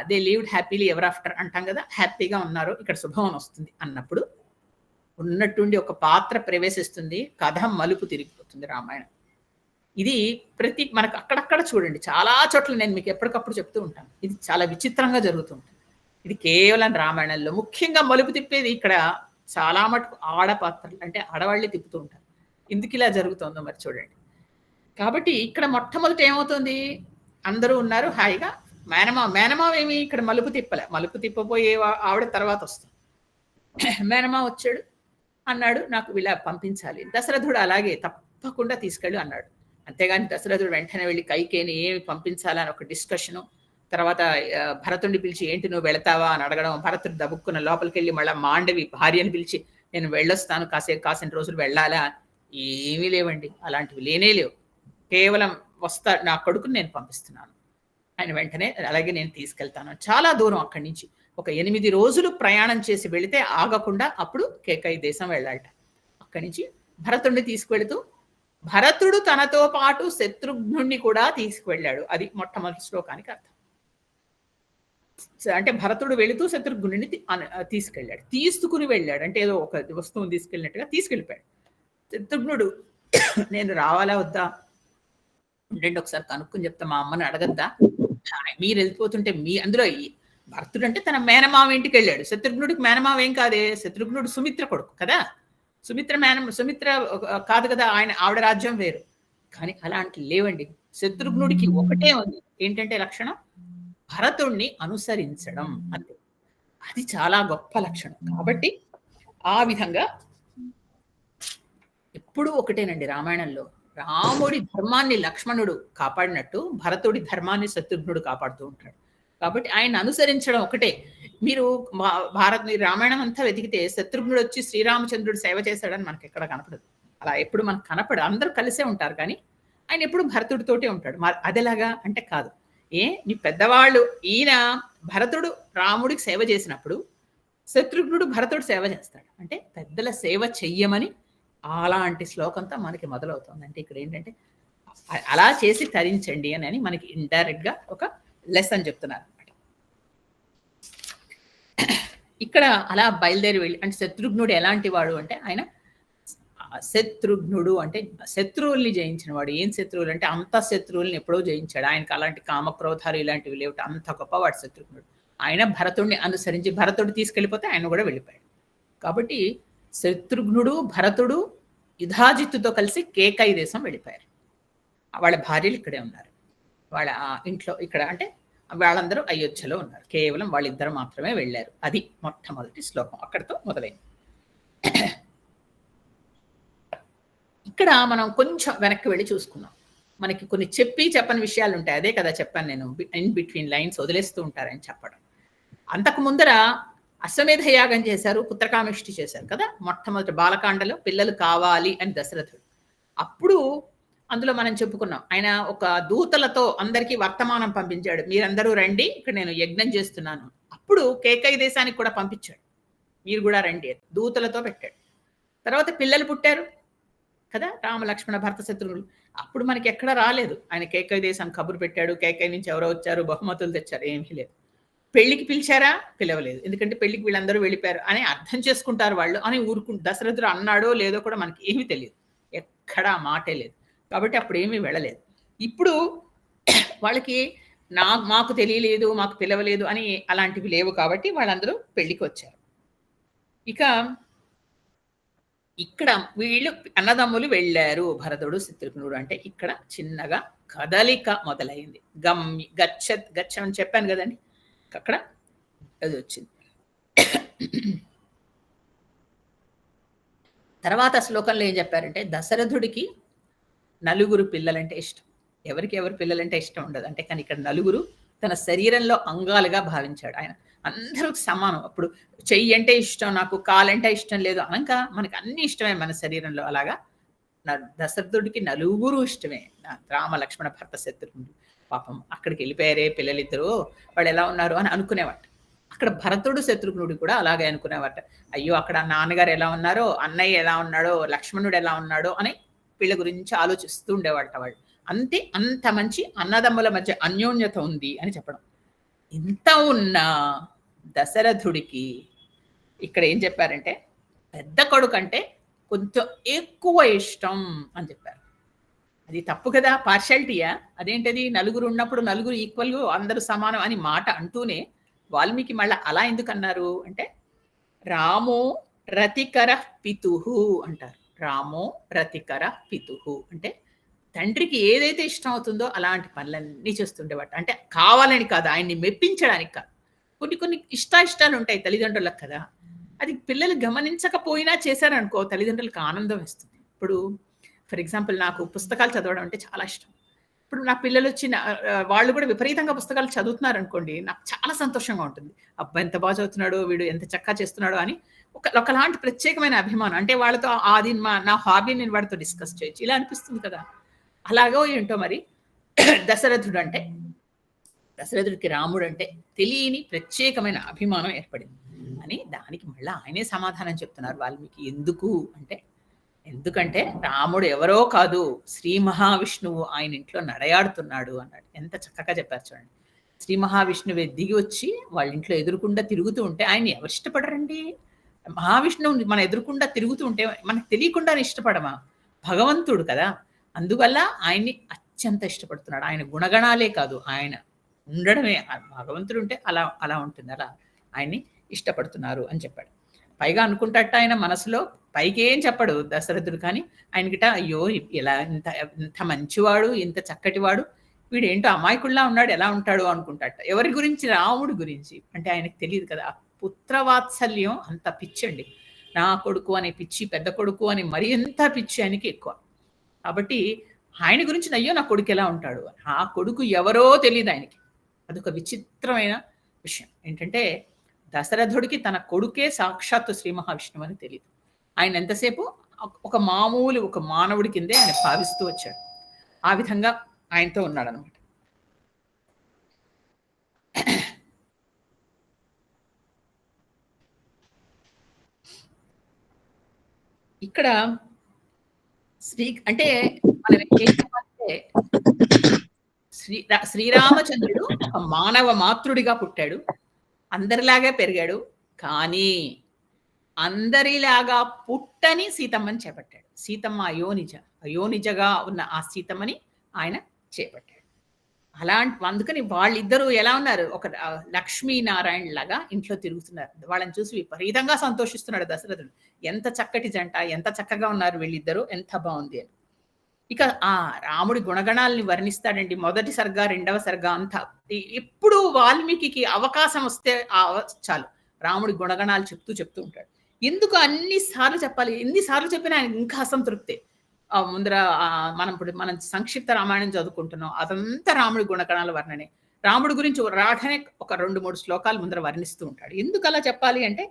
[SPEAKER 1] దే లీవ్డ్ హ్యాపీలీ ఎవర్ ఆఫ్టర్ అంటాం కదా, హ్యాపీగా ఉన్నారు, ఇక్కడ శుభం అని వస్తుంది అన్నప్పుడు ఉన్నట్టుండి ఒక పాత్ర ప్రవేశిస్తుంది, కథ మలుపు తిరిగిపోతుంది రామాయణం. ఇది మనకు అక్కడక్కడ చూడండి, చాలా చోట్ల నేను మీకు ఎప్పటికప్పుడు చెప్తూ ఉంటాను. ఇది చాలా విచిత్రంగా జరుగుతుంటుంది. ఇది కేవలం రామాయణంలో ముఖ్యంగా మలుపు తిప్పేది ఇక్కడ చాలా మటుకు ఆడపాత్రలు, అంటే ఆడవాళ్ళే తిప్పుతూ ఉంటారు. ఎందుకు ఇలా జరుగుతుందో మరి చూడండి. కాబట్టి ఇక్కడ మొట్టమొదటి ఏమవుతుంది, అందరూ ఉన్నారు హాయిగా. మేనమావ ఏమి ఇక్కడ మలుపు తిప్పలే, మలుపు తిప్పపోయే ఆవిడ తర్వాత వస్తుంది. మేనమావ వచ్చాడు, అన్నాడు నాకు ఇలా పంపించాలి. దశరథుడు అలాగే తప్పకుండా తీసుకెళ్ళు అన్నాడు. అంతేగాని దశరథుడు వెంటనే వెళ్ళి కైకేయిని ఏమి పంపించాలని ఒక డిస్కషను, తర్వాత భరతుడిని పిలిచి ఏంటి నువ్వు వెళతావా అని అడగడం, భరతుడు దబుక్కున్న లోపలికి వెళ్ళి మళ్ళీ మాండవి భార్యను పిలిచి నేను వెళ్ళొస్తాను, కాసిన రోజులు వెళ్ళాలా, ఏమీ లేవండి, అలాంటివి లేనే లేవు. కేవలం నా కొడుకుని నేను పంపిస్తున్నాను, ఆయన వెంటనే అలాగే నేను తీసుకెళ్తాను. చాలా దూరం అక్కడి నుంచి ఒక 8 రోజులు ప్రయాణం చేసి వెళితే ఆగకుండా అప్పుడు కేకయి దేశం వెళ్ళాలట. అక్కడి నుంచి భరతుడిని తీసుకువెళుతూ భరతుడు తనతో పాటు శత్రుఘ్నుడిని కూడా తీసుకువెళ్ళాడు. అది మొట్టమొదటి శ్లోకానికి అర్థం. అంటే భరతుడు వెళుతూ శత్రుఘ్నుడిని తీసుకుని వెళ్ళాడు, అంటే ఏదో ఒక వస్తువుని తీసుకెళ్ళినట్టుగా తీసుకెళ్ళిపోయాడు. శత్రుఘ్నుడు నేను రావాలా వద్దా ఉండండి ఒకసారి కనుక్కొని చెప్తా, మా అమ్మని అడగద్దా, మీరు వెళ్ళిపోతుంటే అందులో భరతుడు అంటే తన మేనమావ ఇంటికి వెళ్ళాడు. శత్రుఘ్నుడికి మేనమావ ఏం కాదే, శత్రుఘ్నుడు సుమిత్ర కొడుకు కదా, సుమిత్ర కాదు కదా, ఆవిడ రాజ్యం వేరు. కానీ అలాంటి లేవండి. శత్రుఘ్నుడికి ఒకటే ఉంది, ఏంటంటే లక్షణం భరతుడిని అనుసరించడం, అంతే. అది చాలా గొప్ప లక్షణం. కాబట్టి ఆ విధంగా ఎప్పుడూ ఒకటేనండి రామాయణంలో. రాముడి ధర్మాన్ని లక్ష్మణుడు కాపాడినట్టు భరతుడి ధర్మాన్ని శత్రుఘ్నుడు కాపాడుతూ ఉంటాడు. కాబట్టి ఆయన అనుసరించడం ఒకటే. మీరు రామాయణం అంతా వెతికితే శత్రుఘ్నుడు వచ్చి శ్రీరామచంద్రుడు సేవ చేశాడని మనకి ఎక్కడ కనపడదు. అలా ఎప్పుడు మనకు కనపడదు. అందరూ కలిసే ఉంటారు, కానీ ఆయన ఎప్పుడు భరతుడితోటే ఉంటాడు. అదేలాగా అంటే కాదు. నీ పెద్దవాళ్ళు ఈయన భరతుడు రాముడికి సేవ చేసినప్పుడు శత్రుఘ్నుడు భరతుడు సేవ చేస్తాడు. అంటే పెద్దల సేవ చెయ్యమని అలాంటి శ్లోకంతో మనకి మొదలవుతుంది. అంటే ఇక్కడ ఏంటంటే అలా చేసి తరించండి అని మనకి ఇండైరెక్ట్ గా ఒక లెసన్ చెప్తున్నారు అనమాట. ఇక్కడ అలా బయలుదేరి వెళ్ళి, అంటే శత్రుఘ్నుడు ఎలాంటి వాడు అంటే ఆయన శత్రుఘ్నుడు అంటే శత్రువుల్ని జయించిన వాడు. ఏం శత్రువులు అంటే అంత శత్రువుల్ని ఎప్పుడో జయించాడు. ఆయనకు అలాంటి కామక్రోధాలు ఇలాంటివి లేవు, అంత గొప్పవాడు శత్రుఘ్నుడు. ఆయన భరతుడిని అనుసరించి భరతుడు తీసుకెళ్ళిపోతే ఆయన కూడా వెళ్ళిపోయాడు. కాబట్టి శత్రుఘ్నుడు భరతుడు యుధాజిత్తుతో కలిసి కేకయి దేశం వెళ్ళిపోయారు. వాళ్ళ భార్యలు ఇక్కడే ఉన్నారు, వాళ్ళ ఇంట్లో ఇక్కడ, అంటే వాళ్ళందరూ అయోధ్యలో ఉన్నారు. కేవలం వాళ్ళిద్దరు మాత్రమే వెళ్ళారు. అది మొట్టమొదటి శ్లోకం, అక్కడితో మొదలైంది. ఇక్కడ మనం కొంచెం వెనక్కి వెళ్ళి చూసుకున్నాం. మనకి కొన్ని చెప్పని విషయాలు ఉంటాయి. అదే కదా చెప్పాను నేను, ఇన్ బిట్వీన్ లైన్స్ వదిలేస్తూ ఉంటారని చెప్పడం. అంతకు ముందర అశ్వమేధ యాగం చేశారు, పుత్రకామిష్టి చేశారు కదా. మొట్టమొదటి బాలకాండలో పిల్లలు కావాలి అని దశరథుడు. అప్పుడు అందులో మనం చెప్పుకున్నాం, ఆయన ఒక దూతలతో అందరికీ వర్తమానం పంపించాడు, మీరందరూ రండి ఇక్కడ నేను యజ్ఞం చేస్తున్నాను. అప్పుడు కేకయి దేశానికి కూడా పంపించాడు, మీరు కూడా రండి అని దూతలతో పెట్టాడు. తర్వాత పిల్లలు పుట్టారు కదా, రామ లక్ష్మణ భరత శత్రుఘ్నులు. అప్పుడు మనకి ఎక్కడ రాలేదు, ఆయన కేకయి దేశానికి కబురు పెట్టాడు, కేకయి నుంచి ఎవరో వచ్చారు, బహుమతులు తెచ్చారు, ఏమీ లేదు. పెళ్లికి పిలిచారా, పిలవలేదు, ఎందుకంటే పెళ్లికి వీళ్ళందరూ వెళ్ళిపోయారు అని అర్థం చేసుకుంటారు వాళ్ళు అని దశరథుడు అన్నాడో లేదో కూడా మనకి ఏమీ తెలియదు, ఎక్కడా మాటే లేదు. కాబట్టి అప్పుడు ఏమీ వెళ్ళలేదు. ఇప్పుడు వాళ్ళకి మాకు తెలియలేదు, మాకు పిలవలేదు అని అలాంటివి లేవు, కాబట్టి వాళ్ళందరూ పెళ్లికి వచ్చారు. ఇక ఇక్కడ వీళ్ళు అన్నదమ్ములు వెళ్ళారు, భరతుడు శత్రుఘ్నుడు. అంటే ఇక్కడ చిన్నగా కదలిక మొదలైంది. గచ్చని చెప్పాను కదండి, అక్కడ అది వచ్చింది. తర్వాత శ్లోకంలో ఏం చెప్పారంటే దశరథుడికి 4 పిల్లలంటే ఇష్టం. ఎవరికి ఎవరు పిల్లలంటే ఇష్టం ఉండదు. అంటే కానీ ఇక్కడ నలుగురు తన శరీరంలో అంగాలుగా భావించాడు ఆయన. అందరూ సమానం. అప్పుడు చెయ్యి అంటే ఇష్టం నాకు, కాలంటే ఇష్టం లేదు అనంక మనకు అన్నీ ఇష్టమే మన శరీరంలో. అలాగా దశరథుడికి నలుగురు ఇష్టమే. రామ, లక్ష్మణ, భరత, శత్రుఘ్నుడు. పాపం అక్కడికెళ్ళిపోయారే పిల్లలిద్దరూ, వాళ్ళెలా ఉన్నారు అని అనుకునేవాట. అక్కడ భరతుడు, శత్రుఘ్నుడు కూడా అలాగే అనుకునేవాట. అయ్యో! అక్కడ నాన్నగారు ఎలా ఉన్నారో, అన్నయ్య ఎలా ఉన్నాడో, లక్ష్మణుడు ఎలా ఉన్నాడో అని వీళ్ళ గురించి ఆలోచిస్తూ ఉండేవాట వాళ్ళు. అంతే అంత మంచి అన్నదమ్ముల మధ్య అన్యోన్యత ఉంది అని చెప్పడం. ఇంత ఉన్నా దశరథుడికి ఇక్కడ ఏం చెప్పారంటే, పెద్ద కొడుకంటే కొంచెం ఎక్కువ ఇష్టం అని చెప్పారు. అది తప్పు కదా, పార్షాలిటీయా? అదేంటది? నలుగురు ఉన్నప్పుడు నలుగురు ఈక్వల్ అందరూ సమానం అని మాట అంటూనే వాల్మీకి మళ్ళా అలా ఎందుకన్నారు అంటే, రామో రతికర పితుహు అంటారు. రామో రతికర పితుహు అంటే తండ్రికి ఏదైతే ఇష్టం అవుతుందో అలాంటి పనులన్నీ చేస్తుండేవాట. అంటే కావాలని కాదు, ఆయన్ని మెప్పించడానికి కాదు. కొన్ని కొన్ని ఇష్టాయిష్టాలు ఉంటాయి తల్లిదండ్రులకు కదా, అది పిల్లలు గమనించకపోయినా చేశారనుకో తల్లిదండ్రులకు ఆనందం ఇస్తుంది. ఇప్పుడు ఫర్ ఎగ్జాంపుల్ నాకు పుస్తకాలు చదవడం అంటే చాలా ఇష్టం. ఇప్పుడు నా పిల్లలు వచ్చి వాళ్ళు కూడా విపరీతంగా పుస్తకాలు చదువుతున్నారు అనుకోండి, నాకు చాలా సంతోషంగా ఉంటుంది. అబ్బా! ఎంత బాగా చదువుతున్నాడో, వీడు ఎంత చక్కగా చేస్తున్నాడో అని ఒకలాంటి ప్రత్యేకమైన అభిమానం. అంటే వాళ్ళతో అది నా హాబీ, నేను వాడితో డిస్కస్ చేయొచ్చు ఇలా అనిపిస్తుంది కదా. అలాగో ఏంటో మరి దశరథుడు అంటే, దశరథుడికి రాముడు అంటే తెలియని ప్రత్యేకమైన అభిమానం ఏర్పడింది అని దానికి మళ్ళీ ఆయనే సమాధానం చెప్తున్నారు వాల్మీకి. ఎందుకు అంటే, ఎందుకంటే రాముడు ఎవరో కాదు, శ్రీ మహావిష్ణువు ఆయన ఇంట్లో నడయాడుతున్నాడు అన్నాడు. ఎంత చక్కగా చెప్పారు చూడండి. శ్రీ మహావిష్ణువే దిగి వచ్చి వాళ్ళ ఇంట్లో ఎదురుకుండా తిరుగుతూ ఉంటే ఆయన ఎవరు ఇష్టపడరండి? మహావిష్ణువు మన ఎదురుకుండా తిరుగుతూ ఉంటే మనకు తెలియకుండా ఇష్టపడమా? భగవంతుడు కదా. అందువల్ల ఆయన్ని అత్యంత ఇష్టపడుతున్నాడు. ఆయన గుణగణాలే కాదు, ఆయన ఉండడమే భగవంతుడు ఉంటే అలా అలా ఉంటుంది. అలా ఆయన్ని ఇష్టపడుతున్నారు అని చెప్పాడు. పైగా అనుకుంటాట ఆయన మనసులో, పైకి ఏం చెప్పడు దశరథుడు, కానీ ఆయనకిట అయ్యో ఇలా ఇంత ఇంత మంచివాడు, ఇంత చక్కటివాడు, వీడేంటో అమాయకుల్లా ఉన్నాడు, ఎలా ఉంటాడు అనుకుంటాట. ఎవరి గురించి? రాముడి గురించి. అంటే ఆయనకు తెలియదు కదా, పుత్రవాత్సల్యం అంత పిచ్చండి. నా కొడుకు అనే పిచ్చి, పెద్ద కొడుకు అని మరి ఎంత పిచ్చి ఆయనకి ఎక్కువ. కాబట్టి ఆయన గురించి అయ్యో నా కొడుకు ఎలా ఉంటాడు, ఆ కొడుకు ఎవరో తెలియదు ఆయనకి. అదొక విచిత్రమైన విషయం ఏంటంటే, దశరథుడికి తన కొడుకే సాక్షాత్తు శ్రీ మహావిష్ణువు అని తెలియదు. ఆయన ఎంతసేపు ఒక మామూలు ఒక మానవుడి కిందే ఆయన భావిస్తూ వచ్చాడు. ఆ విధంగా ఆయనతో ఉన్నాడు అనమాట. ఇక్కడ అంటే మనం ఏం చెప్పాలంటే, శ్రీరామచంద్రుడు ఒక మానవ మాతృడిగా పుట్టాడు, అందరిలాగే పెరిగాడు. కానీ అందరిలాగా పుట్టని సీతమ్మని చేపట్టాడు. సీతమ్మ అయోనిజగా ఉన్న ఆ సీతమ్మని ఆయన చేపట్టాడు. అందుకని వాళ్ళిద్దరూ ఎలా ఉన్నారు, ఒక లక్ష్మీనారాయణ లాగా ఇంట్లో తిరుగుతున్నారు. వాళ్ళని చూసి విపరీతంగా సంతోషిస్తున్నాడు దశరథుడు. ఎంత చక్కటి జంట, ఎంత చక్కగా ఉన్నారు వీళ్ళిద్దరూ, ఎంత బాగుంది అని. ఇక ఆ రాముడి గుణగణాలని వర్ణిస్తాడండి. మొదటి సర్గ, రెండవ సర్గ అంతా. ఎప్పుడు వాల్మీకి అవకాశం వస్తే చాలు రాముడి గుణగణాలు చెప్తూ ఉంటాడు. ఎందుకు అన్ని సార్లు చెప్పాలి? ఎన్నిసార్లు చెప్పినా ఆయన ఇంకా అసంతృప్తే. ముందర మనం సంక్షిప్త రామాయణం చదువుకుంటున్నాం, అదంతా రాముడి గుణగణాల వర్ణనే. రాముడి గురించి రాగానే ఒక 2-3 శ్లోకాలు ముందర వర్ణిస్తూ ఉంటాడు. ఎందుకు అలా చెప్పాలి అంటే,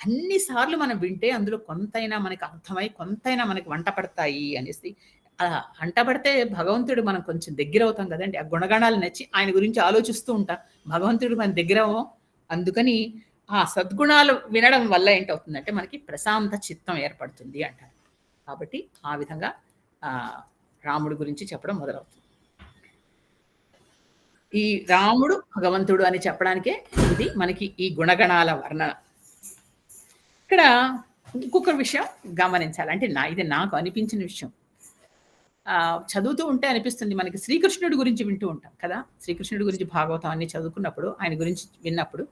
[SPEAKER 1] అన్ని సార్లు మనం వింటే అందులో కొంతైనా మనకి అర్థమై, కొంతైనా మనకి వంట పడతాయి అనేసి. అంటపడితే భగవంతుడు మనం కొంచెం దగ్గర అవుతాం కదండి. ఆ గుణగణాలు నచ్చి ఆయన గురించి ఆలోచిస్తూ ఉంటాం, భగవంతుడు మన దగ్గర అవ్వం. అందుకని ఆ సద్గుణాలు వినడం వల్ల ఏంటవుతుందంటే మనకి ప్రశాంత చిత్తం ఏర్పడుతుంది అంటారు. కాబట్టి ఆ విధంగా రాముడి గురించి చెప్పడం మొదలవుతుంది. ఈ రాముడు భగవంతుడు అని చెప్పడానికే ఇది మనకి ఈ గుణగణాల వర్ణన. ఇక్కడ ఇంకొక విషయం గమనించాలి, అంటే ఇది నాకు అనిపించిన విషయం. చదువుతూ ఉంటే అనిపిస్తుంది మనకి, శ్రీకృష్ణుడి గురించి వింటూ ఉంటాం కదా, శ్రీకృష్ణుడి గురించి భాగవతం అన్ని చదువుకున్నప్పుడు, ఆయన గురించి విన్నప్పుడు,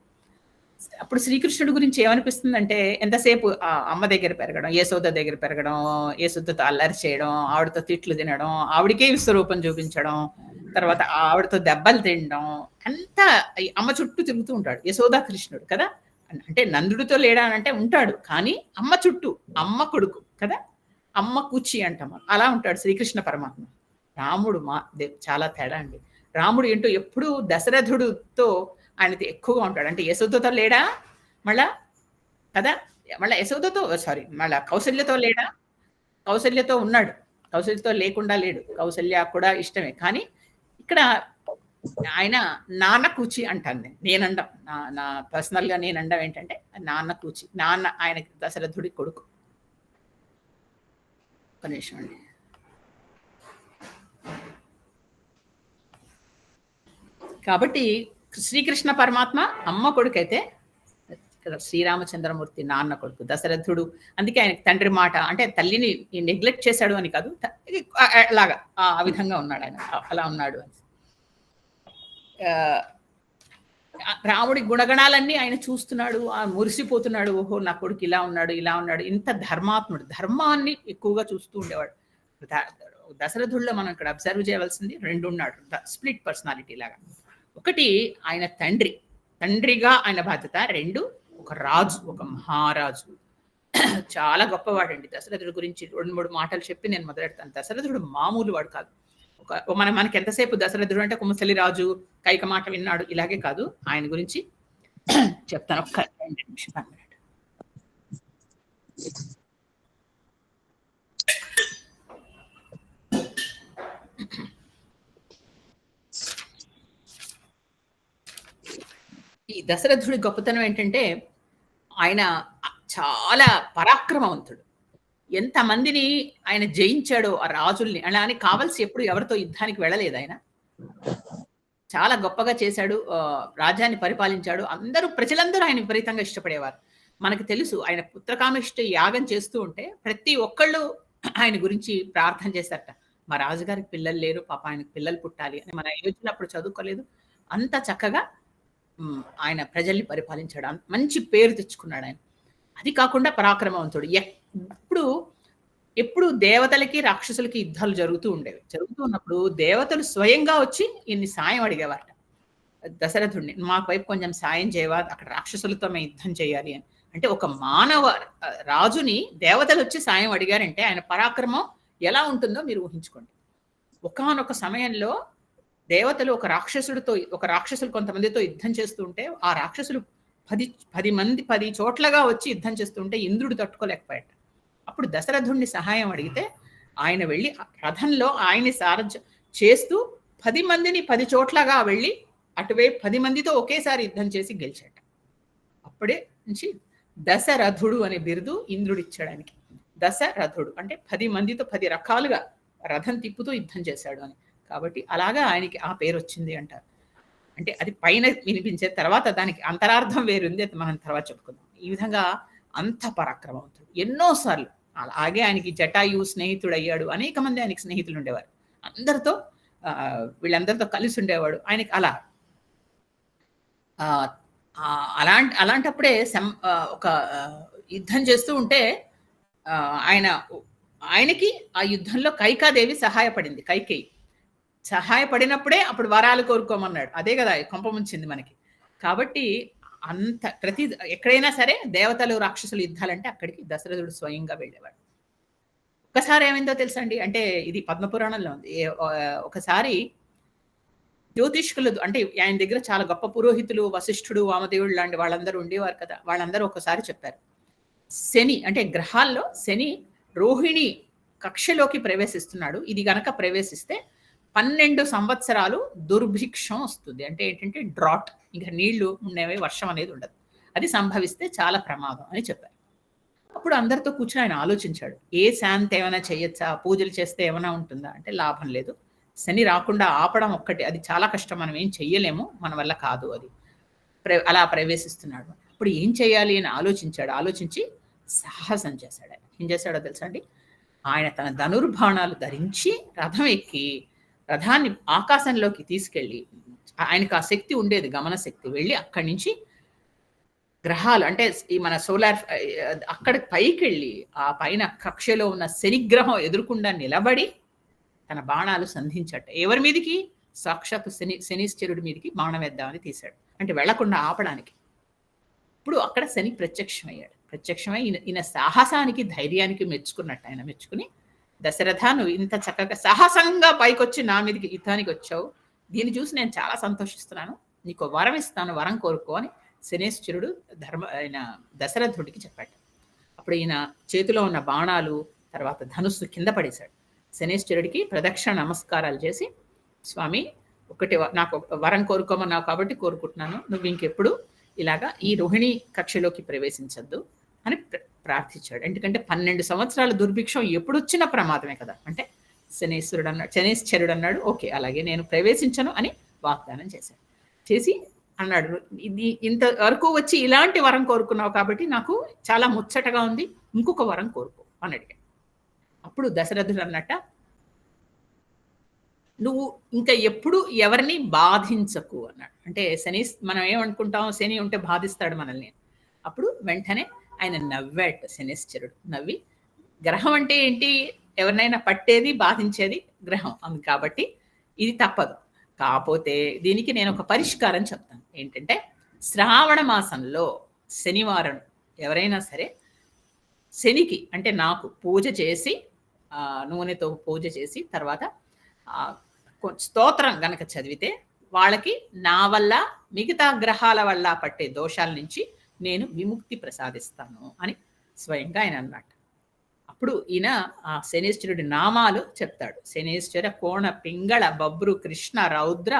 [SPEAKER 1] అప్పుడు శ్రీకృష్ణుడి గురించి ఏమనిపిస్తుందంటే, ఎంతసేపు అమ్మ దగ్గర పెరగడం, యశోద దగ్గర పెరగడం, యశోదతో అల్లరి చేయడం, ఆవిడతో తిట్లు తినడం, ఆవిడకే విశ్వరూపం చూపించడం, తర్వాత ఆవిడతో దెబ్బలు తినడం, అంతా అమ్మ చుట్టూ తిరుగుతూ ఉంటాడు యశోదా కృష్ణుడు కదా. అంటే నందుడితో లేడా అంటే ఉంటాడు, కానీ అమ్మ చుట్టూ, అమ్మ కొడుకు కదా, అమ్మ కూచి అంటాం, అలా ఉంటాడు శ్రీకృష్ణ పరమాత్మ. రాముడు చాలా తేడా అండి. రాముడు ఏంటో ఎప్పుడూ దశరథుడితో ఆయనది ఎక్కువగా ఉంటాడు. అంటే యశోదతో లేడా మళ్ళా కదా, మళ్ళా యశోదతో సారీ మళ్ళా కౌసల్యతో లేడా, కౌసల్యతో ఉన్నాడు, కౌసల్యతో లేకుండా లేడు, కౌసల్య కూడా ఇష్టమే. కానీ ఇక్కడ ఆయన నాన్న కూచి అంటాను నేనండం, నా పర్సనల్గా నేనండం ఏంటంటే నాన్న కూచి, నాన్న ఆయన దశరథుడి కొడుకు. ఒక నిమిషం అండి. కాబట్టి శ్రీకృష్ణ పరమాత్మ అమ్మ కొడుకైతే శ్రీరామచంద్రమూర్తి నాన్న కొడుకు దశరథుడు. అందుకే ఆయనకి తండ్రి మాట అంటే తల్లిని నెగ్లెక్ట్ చేశాడు అని కాదు, అలాగా ఆ విధంగా ఉన్నాడు ఆయన, అలా ఉన్నాడు అని. రాముడి గుణగణాలన్నీ ఆయన చూస్తున్నాడు, మురిసిపోతున్నాడు. ఓహో నా కొడుకు ఇలా ఉన్నాడు, ఇలా ఉన్నాడు, ఇంత ధర్మాత్ముడు, ధర్మాన్ని ఎక్కువగా చూస్తూ ఉండేవాడు. దశరథుల్లో మనం ఇక్కడ అబ్జర్వ్ చేయవలసింది రెండు ఉన్నాడు, స్ప్లిట్ పర్సనాలిటీ లాగా. ఒకటి ఆయన తండ్రిగా ఆయన బాధ్యత, రెండు ఒక రాజు, ఒక మహారాజు. చాలా గొప్పవాడండి. దశరథుడి గురించి 2-3 మాటలు చెప్పి నేను మొదలెడతాను. దశరథుడు మామూలు వాడు కాదు. మనకి ఎంతసేపు దశరథుడు అంటే కుమసలి రాజు, కైక మాట విన్నాడు, ఇలాగే కాదు. ఆయన గురించి చెప్తాను ఒక్క 2 నిమిషాలు. ఈ దశరథుడి గొప్పతనం ఏంటంటే ఆయన చాలా పరాక్రమవంతుడు. ఎంతమందిని ఆయన జయించాడో ఆ రాజుల్ని. అలా అని కావలసి ఎప్పుడు ఎవరితో యుద్ధానికి వెళ్ళలేదు ఆయన. చాలా గొప్పగా చేశాడు, రాజ్యాన్ని పరిపాలించాడు. ప్రజలందరూ ఆయన విపరీతంగా ఇష్టపడేవారు. మనకు తెలుసు ఆయన పుత్రకామేష్టి యాగం చేస్తూ ఉంటే ప్రతి ఒక్కళ్ళు ఆయన గురించి ప్రార్థన చేశారట. మా రాజుగారికి పిల్లలు లేరు, పాప ఆయనకు పిల్లలు పుట్టాలి అని. మన అయోధ్యలో అప్పుడు చదువుకోలేదు. అంత చక్కగా ఆయన ప్రజల్ని పరిపాలించాడు, మంచి పేరు తెచ్చుకున్నాడు ఆయన. అది కాకుండా పరాక్రమవంతుడు. ఎప్పుడు దేవతలకి రాక్షసులకి యుద్ధాలు జరుగుతూ ఉండేవి. జరుగుతూ ఉన్నప్పుడు దేవతలు స్వయంగా వచ్చి ఈయన్ని సాయం అడిగేవారట దశరథుడిని. మాకు వైపు కొంచెం సాయం చేయవా, అక్కడ రాక్షసులతో మేము యుద్ధం చేయాలి అని. అంటే ఒక మానవ రాజుని దేవతలు వచ్చి సాయం అడిగారంటే ఆయన పరాక్రమం ఎలా ఉంటుందో మీరు ఊహించుకోండి. ఒకానొక సమయంలో దేవతలు ఒక రాక్షసులు కొంతమందితో యుద్ధం చేస్తూ ఉంటే ఆ రాక్షసులు 10 చోట్లగా వచ్చి యుద్ధం చేస్తుంటే ఇంద్రుడు తట్టుకోలేకపోయాడు. అప్పుడు దశరథుడిని సహాయం అడిగితే ఆయన వెళ్ళి రథంలో ఆయన్ని సారథ్యం చేస్తూ 10 మందిని 10 చోట్లగా వెళ్ళి అటువైపు 10 మందితో ఒకేసారి యుద్ధం చేసి గెలిచాడు. అప్పుడే నుంచి దశరథుడు అనే బిరుదు ఇంద్రుడు ఇచ్చాడానికి. దశరథుడు అంటే 10 మందితో 10 రకాలుగా రథం తిప్పుతూ యుద్ధం చేశాడు అని. కాబట్టి అలాగా ఆయనకి ఆ పేరు వచ్చింది అంటారు. అంటే అది పైన వినిపించే తర్వాత దానికి అంతరార్థం వేరుంది, అది మనం తర్వాత చెప్పుకుందాం. ఈ విధంగా అంత పరాక్రమవంతుడు. ఎన్నోసార్లు అలాగే ఆయనకి జటాయు స్నేహితుడు అయ్యాడు. అనేక మంది ఆయనకి స్నేహితులు ఉండేవారు. వీళ్ళందరితో కలిసి ఉండేవాడు. ఆయనకి అలా అలాంటప్పుడే ఒక యుద్ధం చేస్తూ ఉంటే ఆయనకి ఆ యుద్ధంలో కైకాదేవి సహాయపడింది. కైకేయి సహాయపడినప్పుడే అప్పుడు వరాలు కోరుకోమన్నాడు. అదే కదా కొంప ముంచింది మనకి. కాబట్టి ఎక్కడైనా సరే దేవతలు రాక్షసులు యుద్ధాలంటే అక్కడికి దశరథుడు స్వయంగా వెళ్ళేవాడు. ఒకసారి ఏమైందో తెలుసా అండి, అంటే ఇది పద్మపురాణంలో ఉంది. ఒకసారి జ్యోతిష్కులు అంటే ఆయన దగ్గర చాలా గొప్ప పురోహితులు, వశిష్ఠుడు, వామదేవుడు లాంటి వాళ్ళందరూ ఉండేవారు కదా. వాళ్ళందరూ ఒకసారి చెప్పారు, శని అంటే గ్రహాల్లో శని రోహిణి కక్షలోకి ప్రవేశిస్తున్నాడు. ఇది గనక ప్రవేశిస్తే 12 సంవత్సరాలు దుర్భిక్షం వస్తుంది. అంటే ఏంటంటే డ్రాట్, ఇంకా నీళ్లు ఉండేవి, వర్షం అనేది ఉండదు. అది సంభవిస్తే చాలా ప్రమాదం అని చెప్పారు. అప్పుడు అందరితో కూర్చొని ఆయన ఆలోచించాడు, ఏ శాంతి ఏమైనా చేయొచ్చా, పూజలు చేస్తే ఏమైనా ఉంటుందా అంటే లాభం లేదు. శని రాకుండా ఆపడం ఒక్కటి, అది చాలా కష్టం, మనం ఏం చెయ్యలేము, మన వల్ల కాదు, అది అలా ప్రవేశిస్తున్నాడు. ఇప్పుడు ఏం చేయాలి అని ఆలోచించి సాహసం చేశాడు. ఆయన ఏం చేశాడో తెలుసా అండి, ఆయన తన ధనుర్బాణాలు ధరించి రథం ఎక్కి రథాన్ని ఆకాశంలోకి తీసుకెళ్ళి, ఆయనకు ఆ శక్తి ఉండేది, గమన శక్తి, వెళ్ళి అక్కడి నుంచి గ్రహాలు అంటే ఈ మన సోలార్ అక్కడికి పైకి వెళ్ళి ఆ పైన కక్షలో ఉన్న శనిగ్రహం ఎదురుకుండా నిలబడి తన బాణాలు సంధించట. ఎవరి మీదకి? సాక్షాత్ శనీశ్వరుడి మీదకి బాణం వేద్దామని తీశాడు, అంటే వెళ్లకుండా ఆపడానికి. ఇప్పుడు అక్కడ శని ప్రత్యక్షమై ఈయన సాహసానికి ధైర్యానికి మెచ్చుకున్నట్టు. ఆయన మెచ్చుకుని దశరథ నువ్వు ఇంత చక్కగా సాహసంగా పైకొచ్చి నా మీదకి యుద్ధానికి వచ్చావు, దీన్ని చూసి నేను చాలా సంతోషిస్తున్నాను, నీకు వరం ఇస్తాను, వరం కోరుకో అని శనేశ్వరుడు ఆయన దశరథుడికి చెప్పాడు. అప్పుడు ఈయన చేతిలో ఉన్న బాణాలు తర్వాత ధనుస్సు కింద పడేశాడు. శనేశ్వరుడికి ప్రదక్షిణ నమస్కారాలు చేసి, స్వామి ఒకటి నాకు వరం కోరుకోమన్నావు కాబట్టి కోరుకుంటున్నాను, నువ్వు ఇంకెప్పుడు ఇలాగా ఈ రోహిణి కక్షలోకి ప్రవేశించద్దు అని ప్రార్థించాడు. ఎందుకంటే 12 సంవత్సరాల దుర్భిక్షం ఎప్పుడు వచ్చినా ప్రమాదమే కదా. అంటే శనేశ్వరుడు అన్నాడు ఓకే అలాగే నేను ప్రవేశించను అని వాగ్దానం చేశాడు. చేసి అన్నాడు, ఇది ఇంతవరకు వచ్చి ఇలాంటి వరం కోరుకున్నావు కాబట్టి నాకు చాలా ముచ్చటగా ఉంది, ఇంకొక వరం కోరుకో అని అడిగాడు. అప్పుడు దశరథుడు అన్నట్ట, నువ్వు ఇంకా ఎప్పుడు ఎవరిని బాధించకు అన్నాడు. అంటే మనం ఏమనుకుంటాం, శని ఉంటే బాధిస్తాడు మనల్ని. అప్పుడు వెంటనే ఆయన నవ్వాడు శనేశ్వరుడు. నవ్వి, గ్రహం అంటే ఏంటి, ఎవరినైనా పట్టేది బాధించేది గ్రహం అందు కాబట్టి ఇది తప్పదు, కాకపోతే దీనికి నేను ఒక పరిష్కారం చెప్తాను. ఏంటంటే శ్రావణ మాసంలో శనివారం ఎవరైనా సరే శనికి అంటే నాకు పూజ చేసి నూనెతో పూజ చేసి తర్వాత స్తోత్రం గనక చదివితే వాళ్ళకి నా వల్ల మిగతా గ్రహాల వల్ల పట్టే దోషాల నుంచి నేను విముక్తి ప్రసాదిస్తాను అని స్వయంగా ఆయన అన్నట్టు. అప్పుడు ఈయన ఆ శనేశ్వరుడి నామాలు చెప్తాడు. శనేశ్వర కోణ పింగళ బబ్రు కృష్ణ రౌద్ర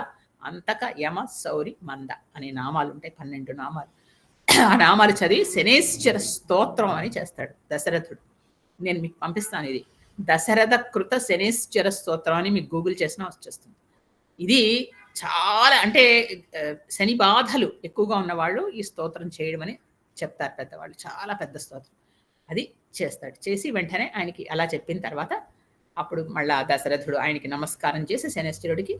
[SPEAKER 1] అంతక యమ సౌరి మంద అనే నామాలు ఉంటాయి, 12 నామాలు. ఆ నామాలు చదివి శనేశ్వర స్తోత్రం అని చేస్తాడు దశరథుడు. నేను మీకు పంపిస్తాను, ఇది దశరథ కృత శనేశ్వర స్తోత్రం అని మీకు గూగుల్ చేసినా వచ్చేస్తుంది. ఇది చాలా అంటే శని బాధలు ఎక్కువగా ఉన్నవాళ్ళు ఈ స్తోత్రం చేయడం అని చెప్తారు పెద్దవాళ్ళు, చాలా పెద్ద స్తోత్రం. అది చేస్తాడు. చేసి వెంటనే ఆయనకి అలా చెప్పిన తర్వాత అప్పుడు మళ్ళా దశరథుడు ఆయనకి నమస్కారం చేసి శనేశ్వరుడికి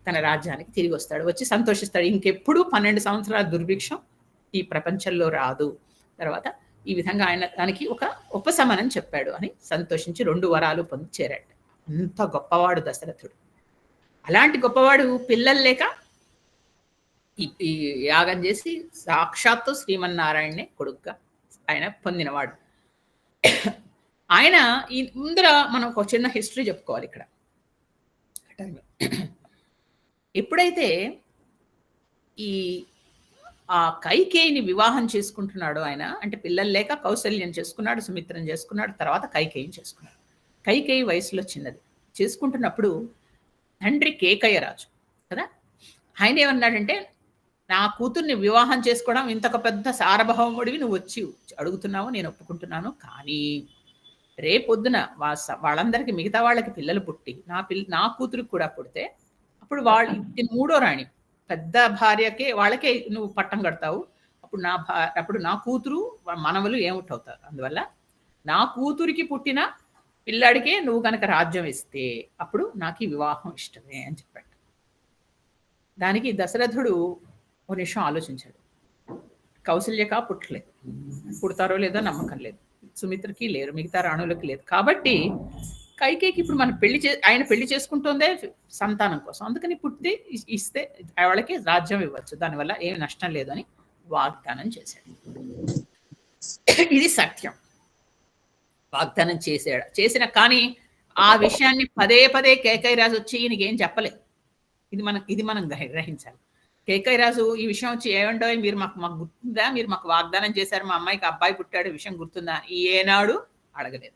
[SPEAKER 1] తన రాజ్యానికి తిరిగి వస్తాడు. వచ్చి సంతోషిస్తాడు, ఇంకెప్పుడు 12 సంవత్సరాల దుర్భిక్షం ఈ ప్రపంచంలో రాదు. తర్వాత ఈ విధంగా ఆయన దానికి ఒక ఉపశమనం చెప్పాడు అని సంతోషించి 2 వరాలు పొంది చేరాడు. అంత గొప్పవాడు దశరథుడు. అలాంటి గొప్పవాడు పిల్లలు లేక ఈ యాగం చేసి సాక్షాత్తు శ్రీమన్నారాయణనే కొడుకుగా ఆయన పొందినవాడు. ఆయన ఈ ముందర మనం ఒక చిన్న హిస్టరీ చెప్పుకోవాలి ఇక్కడ. ఎప్పుడైతే ఈ ఆ కైకేయిని వివాహం చేసుకుంటున్నాడు ఆయన, అంటే పిల్లలు లేక కౌశల్యం చేసుకున్నాడు, సుమిత్రం చేసుకున్నాడు, తర్వాత కైకేయిని చేసుకున్నాడు. కైకేయి వయసులో చిన్నది. చేసుకుంటున్నప్పుడు తండ్రి కేకయ్య రాజు కదా, ఆయన ఏమన్నాడంటే, నా కూతుర్ని వివాహం చేసుకోవడం ఇంతక పెద్ద సార్వభౌముడివి నువ్వు వచ్చి అడుగుతున్నావు, నేను ఒప్పుకుంటున్నాను, కానీ రేపొద్దున వాళ్ళందరికీ మిగతా వాళ్ళకి పిల్లలు పుట్టి నా కూతురికి కూడా పుడితే అప్పుడు వాళ్ళు 3వ రాణి పెద్ద భార్యకే వాళ్ళకే నువ్వు పట్టం కడతావు, అప్పుడు నా కూతురు మనవలు ఏమిటవుతారు. అందువల్ల నా కూతురికి పుట్టిన పిల్లాడికే నువ్వు కనుక రాజ్యం ఇస్తే అప్పుడు నాకు ఈ వివాహం ఇష్టమే అని చెప్పాడు. దానికి దశరథుడు ఓ నిమిషం ఆలోచించాడు. కౌశల్యక పుట్టలేదు, పుడతారో లేదో నమ్మకం లేదు, సుమిత్రకి లేరు, మిగతా రాణులకి లేదు. కాబట్టి కైకేయికి ఇప్పుడు మనం ఆయన పెళ్లి చేసుకుంటుందే సంతానం కోసం, అందుకని పుట్టి ఇస్తే వాళ్ళకి రాజ్యం ఇవ్వచ్చు, దానివల్ల ఏమి నష్టం లేదు అని వాగ్దానం చేశాడు. ఇది సత్యం. వాగ్దానం చేసిన కానీ ఆ విషయాన్ని పదే పదే కేకయ్య రాజు వచ్చి ఈయనకి ఏం చెప్పలేదు. ఇది మనం గ్రహించాలి. కేకయ్య రాజు ఈ విషయం వచ్చి ఏమంటో మీరు మాకు గుర్తుందా, మీరు మాకు వాగ్దానం చేశారు, మా అమ్మాయికి అబ్బాయి పుట్టాడు, విషయం గుర్తుందా, ఏనాడు అడగలేదు.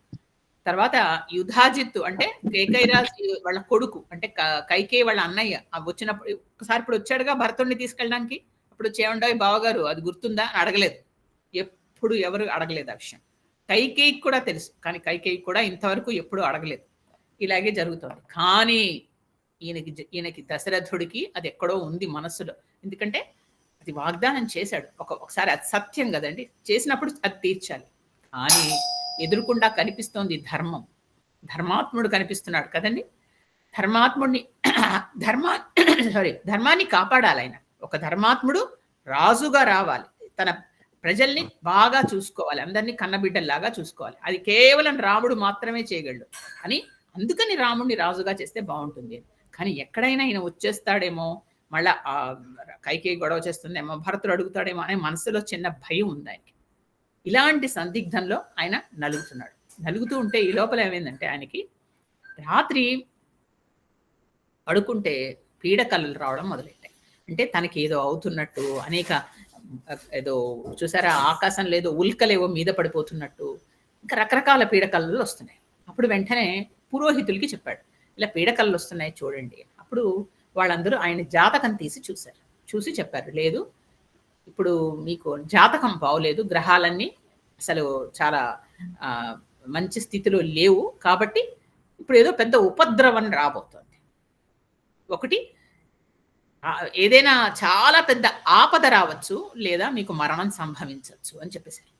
[SPEAKER 1] తర్వాత యుధాజిత్తు అంటే కేకయ్య రాజు వాళ్ళ కొడుకు, అంటే కైకేయి వాళ్ళ అన్నయ్య వచ్చినప్పుడు ఒకసారి ఇప్పుడు వచ్చాడుగా భరతుడిని తీసుకెళ్ళడానికి, అప్పుడు చేయండో బావగారు అది గుర్తుందా అని అడగలేదు. ఎప్పుడు ఎవరు అడగలేదు ఆ విషయం. కైకేయికి కూడా తెలుసు, కానీ కైకేయి కూడా ఇంతవరకు ఎప్పుడు అడగలేదు. ఇలాగే జరుగుతుంది. కానీ ఈయనకి దశరథుడికి అది ఎక్కడో ఉంది మనస్సులో, ఎందుకంటే అది వాగ్దానం చేశాడు. ఒకసారి అది సత్యం కదండి, చేసినప్పుడు అది తీర్చాలి. కానీ ఎదురుకుండా కనిపిస్తోంది ధర్మాత్ముడు కనిపిస్తున్నాడు కదండి. ధర్మాన్ని కాపాడాలి ఆయన. ఒక ధర్మాత్ముడు రాజుగా రావాలి, తన ప్రజల్ని బాగా చూసుకోవాలి, అందరినీ కన్నబిడ్డల్లాగా చూసుకోవాలి. అది కేవలం రాముడు మాత్రమే చేయగలడు అని, అందుకని రాముడిని రాజుగా చేస్తే బాగుంటుంది. కానీ ఎక్కడైనా ఈయన వచ్చేస్తాడేమో, మళ్ళా కైకేయి గొడవ చేస్తుందేమో, భరతుడు అడుగుతాడేమో అనే మనసులో చిన్న భయం ఉంది ఆయనకి. ఇలాంటి సందిగ్ధంలో ఆయన నలుగుతున్నాడు. నలుగుతూ ఉంటే ఈ లోపల ఏమైందంటే ఆయనకి రాత్రి పడుకుంటే పీడకలలు రావడం మొదలెట్టాయి. అంటే తనకి ఏదో అవుతున్నట్టు, అనేక ఏదో చూసారా ఆకాశంలో ఏదో ఉల్కలేవో మీద పడిపోతున్నట్టు, ఇంకా రకరకాల పీడకలలు వస్తున్నాయి. అప్పుడు వెంటనే పురోహితులకి చెప్పాడు, ఇలా పీడకలలు వస్తున్నాయి చూడండి. అప్పుడు వాళ్ళందరూ ఆయన జాతకం తీసి చూశారు. చూసి చెప్పారు, లేదు ఇప్పుడు మీకు జాతకం బాగోలేదు, గ్రహాలన్నీ అసలు చాలా మంచి స్థితిలో లేవు, కాబట్టి ఇప్పుడు ఏదో పెద్ద ఉపద్రవం రాబోతోంది. ఒకటి ఏదైనా చాలా పెద్ద ఆపద రావచ్చు, లేదా మీకు మరణం సంభవించవచ్చు అని చెప్పేశారు.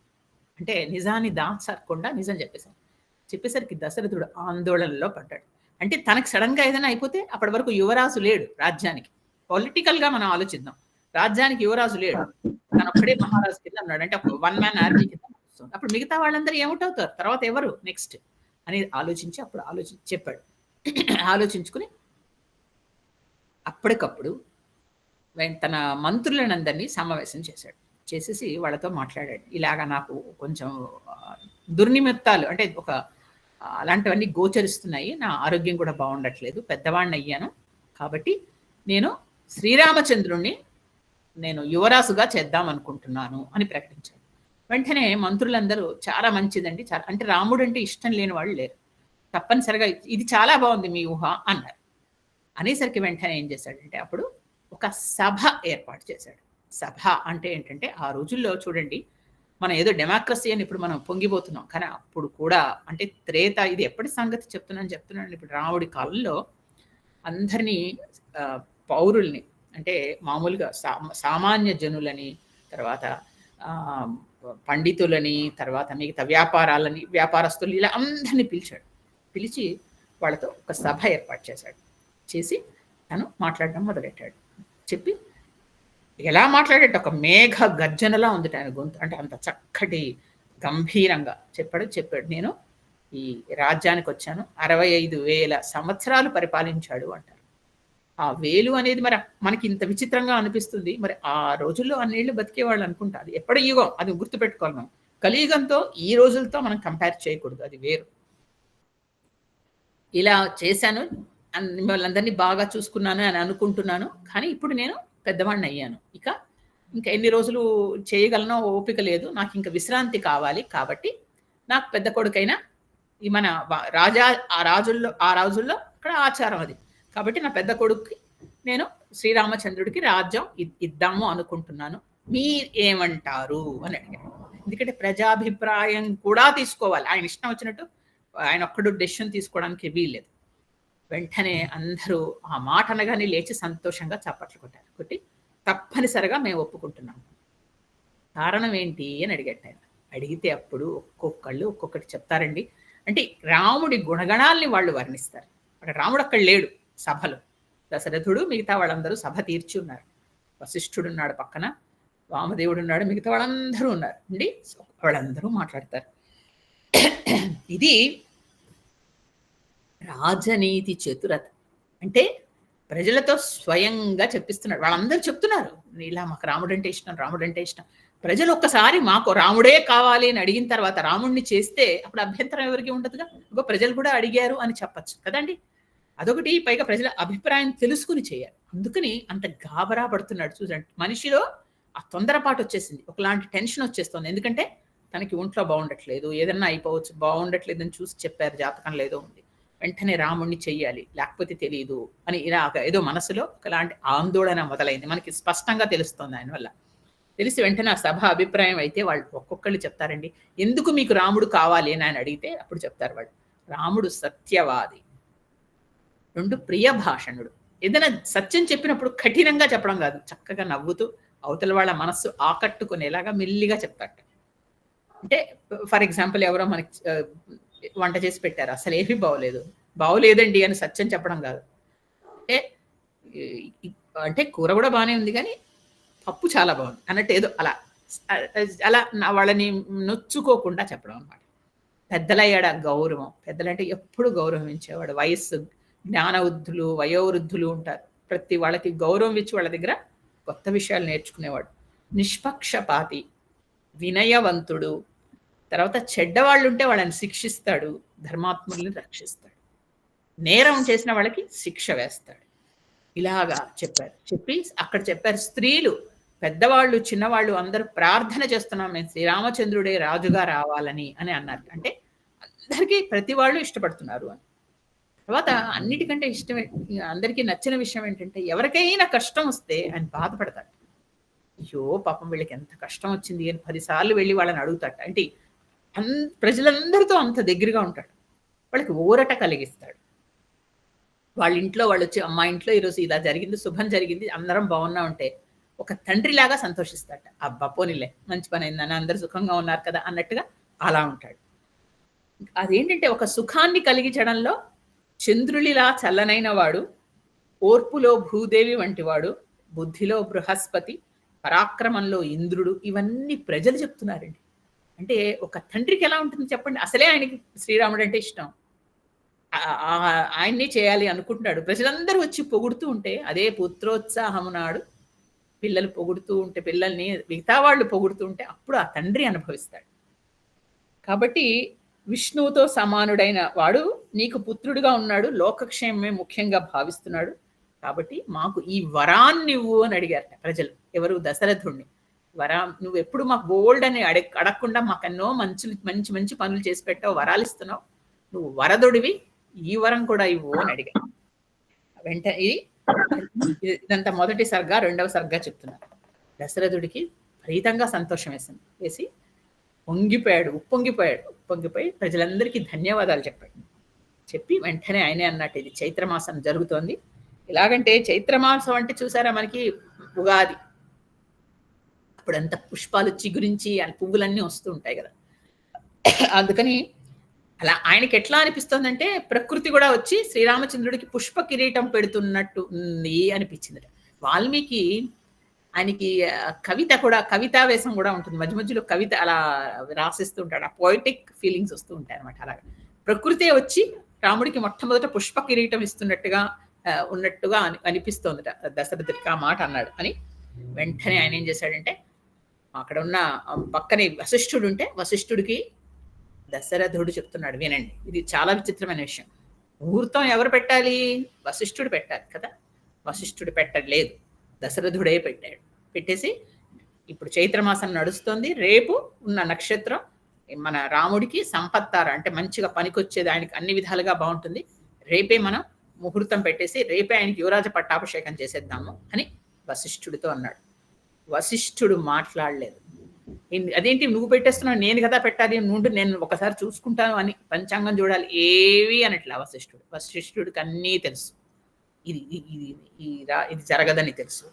[SPEAKER 1] అంటే నిజాన్ని దాచకుండా నిజం చెప్పేశారు. చెప్పేసరికి దశరథుడు ఆందోళనలో పడ్డాడు. అంటే తనకు సడన్ గా ఏదైనా అయిపోతే అప్పటి వరకు యువరాజు లేడు రాజ్యానికి. పొలిటికల్ గా మనం ఆలోచిద్దాం. రాజ్యానికి యువరాజు లేడు, తను ఒక్కడే మహారాజు కింద ఉన్నాడు. అంటే వన్ మ్యాన్ ఆర్మీ కింద వస్తుంది. అప్పుడు మిగతా వాళ్ళందరూ ఏమిటవుతారు, తర్వాత ఎవరు నెక్స్ట్ అనేది ఆలోచించి అప్పుడు చెప్పాడు. ఆలోచించుకుని అప్పటికప్పుడు తన మంత్రులనందరినీ సమావేశం చేశాడు. చేసేసి వాళ్ళతో మాట్లాడాడు. ఇలాగా నాకు కొంచెం దుర్నిమిత్తాలు అంటే అలాంటివన్నీ గోచరిస్తున్నాయి, నా ఆరోగ్యం కూడా బాగుండట్లేదు, పెద్దవాడిని అయ్యాను, కాబట్టి నేను శ్రీరామచంద్రుణ్ణి నేను యువరాజుగా చేద్దాం అనుకుంటున్నాను అని ప్రకటించాడు. వెంటనే మంత్రులందరూ చాలా మంచిదండి, చాలా అంటే రాముడు అంటే ఇష్టం లేని వాళ్ళు లేరు, తప్పనిసరిగా ఇది చాలా బాగుంది మీ ఊహ అన్నారు. అనేసరికి వెంటనే ఏం చేశాడంటే అప్పుడు ఒక సభ ఏర్పాటు చేశాడు. సభ అంటే ఏంటంటే ఆ రోజుల్లో చూడండి, మనం ఏదో డెమోక్రసీ అని ఇప్పుడు మనం పొంగిపోతున్నాం, కానీ అప్పుడు కూడా అంటే త్రేత, ఇది ఎప్పటి సంగతి చెప్తున్నాను ఇప్పుడు రాముడి కాలంలో అందరినీ పౌరుల్ని అంటే మామూలుగా సామాన్య జనులని, తర్వాత పండితులని, తర్వాత మిగతా వ్యాపారస్తులు, ఇలా అందరినీ పిలిచాడు. పిలిచి వాళ్ళతో ఒక సభ ఏర్పాటు చేశాడు. చేసి తను మాట్లాడడం మొదలెట్టాడు. చెప్పి ఎలా మాట్లాడేట ఒక మేఘ గర్జనలా ఉంది ఆయన గొంతు, అంటే అంత చక్కటి గంభీరంగా చెప్పాడు. నేను ఈ రాజ్యానికి వచ్చాను, 65,000 సంవత్సరాలు పరిపాలించాడు అంటారు. ఆ వేలు అనేది మరి మనకి ఇంత విచిత్రంగా అనిపిస్తుంది, మరి ఆ రోజుల్లో అన్నేళ్ళు బతికేవాళ్ళు అనుకుంటా. అది ఎప్పటి యుగం అది గుర్తుపెట్టుకోవాలి మనం. కలియుగంతో ఈ రోజులతో మనం కంపేర్ చేయకూడదు, అది వేరు. ఇలా చేశాను, మిమ్మల్ని అందరినీ బాగా చూసుకున్నాను అని అనుకుంటున్నాను, కానీ ఇప్పుడు నేను పెద్దవాడిని అయ్యాను, ఇంకా ఎన్ని రోజులు చేయగలనో ఓపిక లేదు, నాకు ఇంకా విశ్రాంతి కావాలి, కాబట్టి నాకు పెద్ద కొడుకైనా ఈ మన ఆ రోజుల్లో అక్కడ ఆచారం అది, కాబట్టి నా పెద్ద కొడుక్కి నేను శ్రీరామచంద్రుడికి రాజ్యం ఇద్దాము అనుకుంటున్నాను, మీరేమంటారు అని అడిగాను. ఎందుకంటే ప్రజాభిప్రాయం కూడా తీసుకోవాలి, ఆయన ఇష్టం వచ్చినట్టు ఆయన ఒక్కడు డెసిషన్ తీసుకోవడానికి వీల్లేదు. వెంటనే అందరూ ఆ మాట అనగానే లేచి సంతోషంగా చప్పట్లు కొట్టి తప్పనిసరిగా మేము ఒప్పుకుంటున్నాము. కారణం ఏంటి అని అడిగట్టు ఆయన. అడిగితే అప్పుడు ఒక్కొక్కళ్ళు ఒక్కొక్కటి చెప్తారండి. అంటే రాముడి గుణగణాల్ని వాళ్ళు వర్ణిస్తారు. అక్కడ రాముడు అక్కడ లేడు సభలో, దశరథుడు మిగతా వాళ్ళందరూ సభ తీర్చి ఉన్నారు. వశిష్ఠుడు ఉన్నాడు పక్కన, వామదేవుడు ఉన్నాడు, మిగతా వాళ్ళందరూ ఉన్నారు అండి. వాళ్ళందరూ మాట్లాడతారు. ఇది రాజనీతి చతురత. అంటే ప్రజలతో స్వయంగా చెప్పిస్తున్నాడు. వాళ్ళందరూ చెప్తున్నారు, ఇలా మాకు రాముడు అంటే ఇష్టం, రాముడు అంటే ఇష్టం. ప్రజలు ఒక్కసారి మాకు రాముడే కావాలి అని అడిగిన తర్వాత రాముడిని చేస్తే అప్పుడు అభ్యంతరం ఎవరికి ఉండదుగా. ఇంకో ప్రజలు కూడా అడిగారు అని చెప్పచ్చు కదండి. అదొకటి, పైగా ప్రజల అభిప్రాయం తెలుసుకుని చేయాలి. అందుకని అంత గాబరా పడుతున్నాడు. చూడండి, మనిషిలో ఆ తొందరపాటు వచ్చేసింది, ఒకలాంటి టెన్షన్ వచ్చేస్తుంది. ఎందుకంటే తనకి ఒంట్లో బాగుండట్లేదు, ఏదన్నా అయిపోవచ్చు, బాగుండట్లేదు అని చూసి చెప్పారు, జాతకం లేదో ఉంది, వెంటనే రాముడిని చెయ్యాలి లేకపోతే తెలియదు అని ఇలా ఏదో మనసులో ఒకలాంటి ఆందోళన మొదలైంది. మనకి స్పష్టంగా తెలుస్తుంది ఆయన వల్ల. తెలిసి వెంటనే ఆ సభ అభిప్రాయం అయితే వాళ్ళు ఒక్కొక్కళ్ళు చెప్తారండి, ఎందుకు మీకు రాముడు కావాలి అని ఆయన అడిగితే అప్పుడు చెప్తారు వాళ్ళు, రాముడు సత్యవాది, 2 ప్రియ భాషణుడు. ఏదైనా సత్యం చెప్పినప్పుడు కఠినంగా చెప్పడం కాదు, చక్కగా నవ్వుతూ అవతల వాళ్ళ మనస్సు ఆకట్టుకునేలాగా మెల్లిగా చెప్తారట. అంటే ఫర్ ఎగ్జాంపుల్ ఎవరో మనకి వంట చేసి పెట్టారు, అసలు ఏమీ బాగోలేదండి అని సత్యం చెప్పడం కాదు. అంటే కూర కూడా బాగానే ఉంది కానీ పప్పు చాలా బాగుంది అన్నట్టు ఏదో అలా వాళ్ళని నొచ్చుకోకుండా చెప్పడం అనమాట. పెద్దలయ్యాడ గౌరవం, పెద్దలంటే ఎప్పుడు గౌరవించేవాడు. వయస్సు జ్ఞానవృద్ధులు వయోవృద్ధులు ఉంటారు, ప్రతి వాళ్ళకి గౌరవం ఇచ్చి వాళ్ళ దగ్గర కొత్త విషయాలు నేర్చుకునేవాడు. నిష్పక్షపాతి, వినయవంతుడు, తర్వాత చెడ్డవాళ్ళు ఉంటే వాళ్ళని శిక్షిస్తాడు, ధర్మాత్ముల్ని రక్షిస్తాడు, నేరం చేసిన వాళ్ళకి శిక్ష వేస్తాడు. ఇలాగా చెప్పారు. చెప్పి అక్కడ చెప్పారు స్త్రీలు, పెద్దవాళ్ళు, చిన్నవాళ్ళు అందరూ ప్రార్థన చేస్తున్నాం మేము శ్రీరామచంద్రుడే రాజుగా రావాలని అని అన్నారు. అంటే అందరికీ ప్రతి వాళ్ళు ఇష్టపడుతున్నారు అని. తర్వాత అన్నిటికంటే ఇష్టమే అందరికీ నచ్చిన విషయం ఏంటంటే ఎవరికైనా కష్టం వస్తే ఆయన బాధపడతాడు. అయ్యో పాపం వీళ్ళకి ఎంత కష్టం వచ్చింది అని 10 సార్లు వెళ్ళి వాళ్ళని అడుగుతాడు. అంటే ప్రజలందరితో అంత దగ్గరగా ఉంటాడు. వాళ్ళకి ఊరట కలిగిస్తాడు. వాళ్ళ ఇంట్లో వాళ్ళు వచ్చి మా ఇంట్లో ఈరోజు ఇలా జరిగింది, శుభం జరిగింది, అందరం బాగున్నా ఉంటే ఒక తండ్రిలాగా సంతోషిస్తాడు. అబ్బా పోనీలే మంచి పని అయిందని, అందరు సుఖంగా ఉన్నారు కదా అన్నట్టుగా అలా ఉంటాడు. అదేంటంటే ఒక సుఖాన్ని కలిగించడంలో చంద్రులిలా చల్లనైన వాడు, ఓర్పులో భూదేవి వంటి వాడు, బుద్ధిలో బృహస్పతి, పరాక్రమంలో ఇంద్రుడు, ఇవన్నీ ప్రజలు చెప్తున్నారండి. అంటే ఒక తండ్రికి ఎలా ఉంటుంది చెప్పండి. అసలే ఆయనకి శ్రీరాముడు అంటే ఇష్టం, ఆయన్ని చేయాలి అనుకుంటున్నాడు. ప్రజలందరూ వచ్చి పొగుడుతూ ఉంటే అదే పుత్రోత్సాహమునాడు పిల్లలు పొగుడుతూ ఉంటే, పిల్లల్ని మిగతా వాళ్ళు పొగుడుతూ ఉంటే అప్పుడు ఆ తండ్రి అనుభవిస్తాడు. కాబట్టి విష్ణువుతో సమానుడైన వాడు నీకు పుత్రుడిగా ఉన్నాడు, లోకక్షేమమే ముఖ్యంగా భావిస్తున్నాడు, కాబట్టి మాకు ఈ వరాన్నివ్వు అని అడిగారట ప్రజలు. ఎవరు? దశరథుణ్ణి. నువ్వు ఎప్పుడు మాకు బోల్డ్ అని అడగకుండా మాకు ఎన్నో మంచి మంచి పనులు చేసి పెట్టావు, వరాలు ఇస్తున్నావు, నువ్వు వరదుడివి, ఈ వరం కూడా ఇవ్వు అని అడిగారు. ఇదంతా మొదటి సర్గ. రెండవ సర్గ చెప్తున్నారు. దశరథుడికి విపరీతంగా సంతోషం వేసి ఉప్పొంగిపోయి ప్రజలందరికీ ధన్యవాదాలు చెప్పి వెంటనే ఆయనే అన్నట్టు ఇది చైత్రమాసం జరుగుతోంది. ఎలాగంటే చైత్రమాసం అంటే చూసారా మనకి ఉగాది, అప్పుడంతా పుష్పాలు చిగురించి పువ్వులన్నీ వస్తూ ఉంటాయి కదా. అందుకని అలా ఆయనకి ఎట్లా అనిపిస్తోందంటే ప్రకృతి కూడా వచ్చి శ్రీరామచంద్రుడికి పుష్ప కిరీటం పెడుతున్నట్టు ఉంది అనిపించింది. వాల్మీకి ఆయనకి కవితావేశం కూడా ఉంటుంది. మధ్య మధ్యలో కవిత అలా రాసిస్తూ ఉంటాడు. ఆ పోయిటిక్ ఫీలింగ్స్ వస్తూ ఉంటాయి అనమాట. అలాగా ప్రకృతే వచ్చి రాముడికి మొట్టమొదట పుష్ప కిరీటం ఇస్తున్నట్టుగా అనిపిస్తోందట దశరథుడికి. ఆ మాట అన్నాడు అని వెంటనే ఆయన ఏం చేశాడంటే అక్కడ ఉన్న పక్కనే వశిష్ఠుడు ఉంటే వశిష్ఠుడికి దశరథుడు చెప్తున్నాడు, వినండి, ఇది చాలా విచిత్రమైన విషయం. ముహూర్తం ఎవరు పెట్టాలి? వశిష్ఠుడు పెట్టాలి కదా. వశిష్ఠుడు పెట్టలేదు, దశరథుడే పెట్టేసి ఇప్పుడు చైత్రమాసం నడుస్తుంది. రేపు ఉన్న నక్షత్రం మన రాముడికి సంపత్తార, అంటే మంచిగా పనికొచ్చేది, ఆయనకి అన్ని విధాలుగా బాగుంటుంది. రేపే మనం ముహూర్తం పెట్టేసి రేపే ఆయనకి యువరాజ పట్టాభిషేకం చేసేద్దాము అని వశిష్ఠుడితో అన్నాడు. వశిష్ఠుడు మాట్లాడలేదు. అదేంటి నువ్వు పెట్టేస్తున్నావు, నేను కదా పెట్టాలి, నేను ఒకసారి చూసుకుంటాను అని, పంచాంగం చూడాలి, ఏవి అనట్లా వశిష్ఠుడికి అన్నీ తెలుసు. ఇది జరగదని తెలుసు,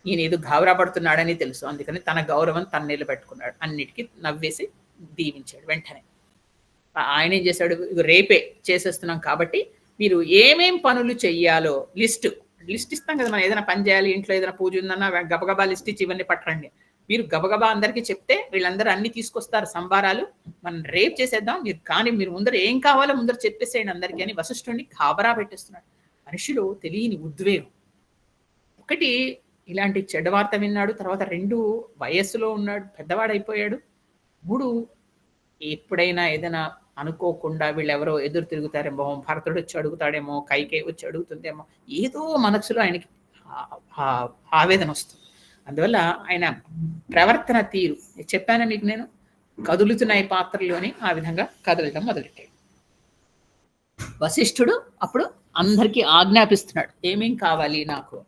[SPEAKER 1] ఈయన ఏదో గాబరా పడుతున్నాడని తెలుసు. అందుకని తన గౌరవం తన నిలబెట్టుకున్నాడు. అన్నిటికీ నవ్వేసి దీవించాడు. వెంటనే ఆయన ఏం చేశాడు, రేపే చేసేస్తున్నాం కాబట్టి మీరు ఏమేం పనులు చెయ్యాలో లిస్ట్ ఇస్తాం కదా. మనం ఏదైనా పని చేయాలి, ఇంట్లో ఏదైనా పూజ ఉందన్నా గబగబా లిస్ట్ ఇచ్చి ఇవన్నీ పట్టరండి. మీరు గబగబా అందరికీ చెప్తే వీళ్ళందరూ అన్ని తీసుకొస్తారు సంబారాలు, మనం రేపు చేసేద్దాం, మీరు ముందర ఏం కావాలో ముందర చెప్పేసేయండి అందరికీ అని వశిష్ఠుడిని గాబరా పెట్టేస్తున్నాడు. మనిషిలో తెలియని ఉద్వేగం. ఒకటి ఇలాంటి చెడ్డవార్త విన్నాడు, తర్వాత 2 వయస్సులో ఉన్నాడు, పెద్దవాడైపోయాడు, 3 ఎప్పుడైనా ఏదైనా అనుకోకుండా వీళ్ళెవరో ఎదురు తిరుగుతారేమో, భరతుడు వచ్చి అడుగుతాడేమో, కైకేయి వచ్చి అడుగుతుందేమో, ఏదో మనసులో ఆయనకి ఆవేదన వస్తుంది. అందువల్ల ఆయన ప్రవర్తన తీరు చెప్పాను మీకు, నేను కదులుతున్నాయి పాత్రలు అని ఆ విధంగా కదలటం మొదలెట్టాడు. వశిష్ఠుడు అప్పుడు అందరికీ ఆజ్ఞాపిస్తున్నాడు, ఏమేం కావాలి నాకు.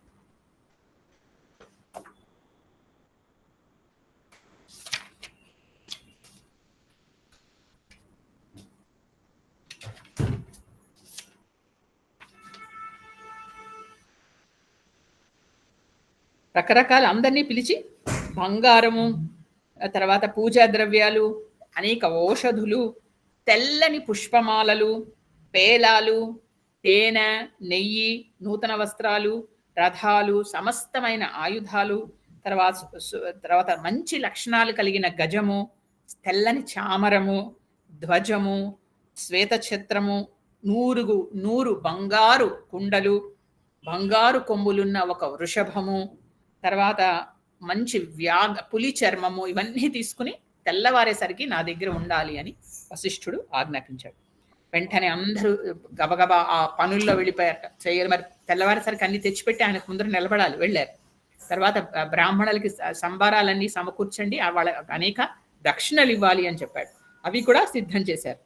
[SPEAKER 1] రకరకాల అందరినీ పిలిచి బంగారము, తర్వాత పూజా ద్రవ్యాలు, అనేక ఔషధులు, తెల్లని పుష్పమాలలు, పేలాలు, తేనె, నెయ్యి, నూతన వస్త్రాలు, రథాలు, సమస్తమైన ఆయుధాలు, తర్వాత మంచి లక్షణాలు కలిగిన గజము, తెల్లని చామరము, ధ్వజము, శ్వేతఛత్రము, 100 బంగారు కుండలు, బంగారు కొమ్ములున్న ఒక వృషభము, తర్వాత మంచి పులి చర్మము, ఇవన్నీ తీసుకుని తెల్లవారేసరికి నా దగ్గర ఉండాలి అని వశిష్ఠుడు ఆజ్ఞాపించాడు. వెంటనే అందరూ గబగబా ఆ పనుల్లో వెళ్ళిపోయారట. చేయాలి మరి తెల్లవారేసరికి అన్ని తెచ్చిపెట్టి ఆయనకు ముందర నిలబడాలి. వెళ్ళారు. తర్వాత బ్రాహ్మణులకి సంబారాలన్నీ సమకూర్చండి, వాళ్ళ అనేక దక్షిణలు ఇవ్వాలి అని చెప్పాడు. అవి కూడా సిద్ధం చేశారు.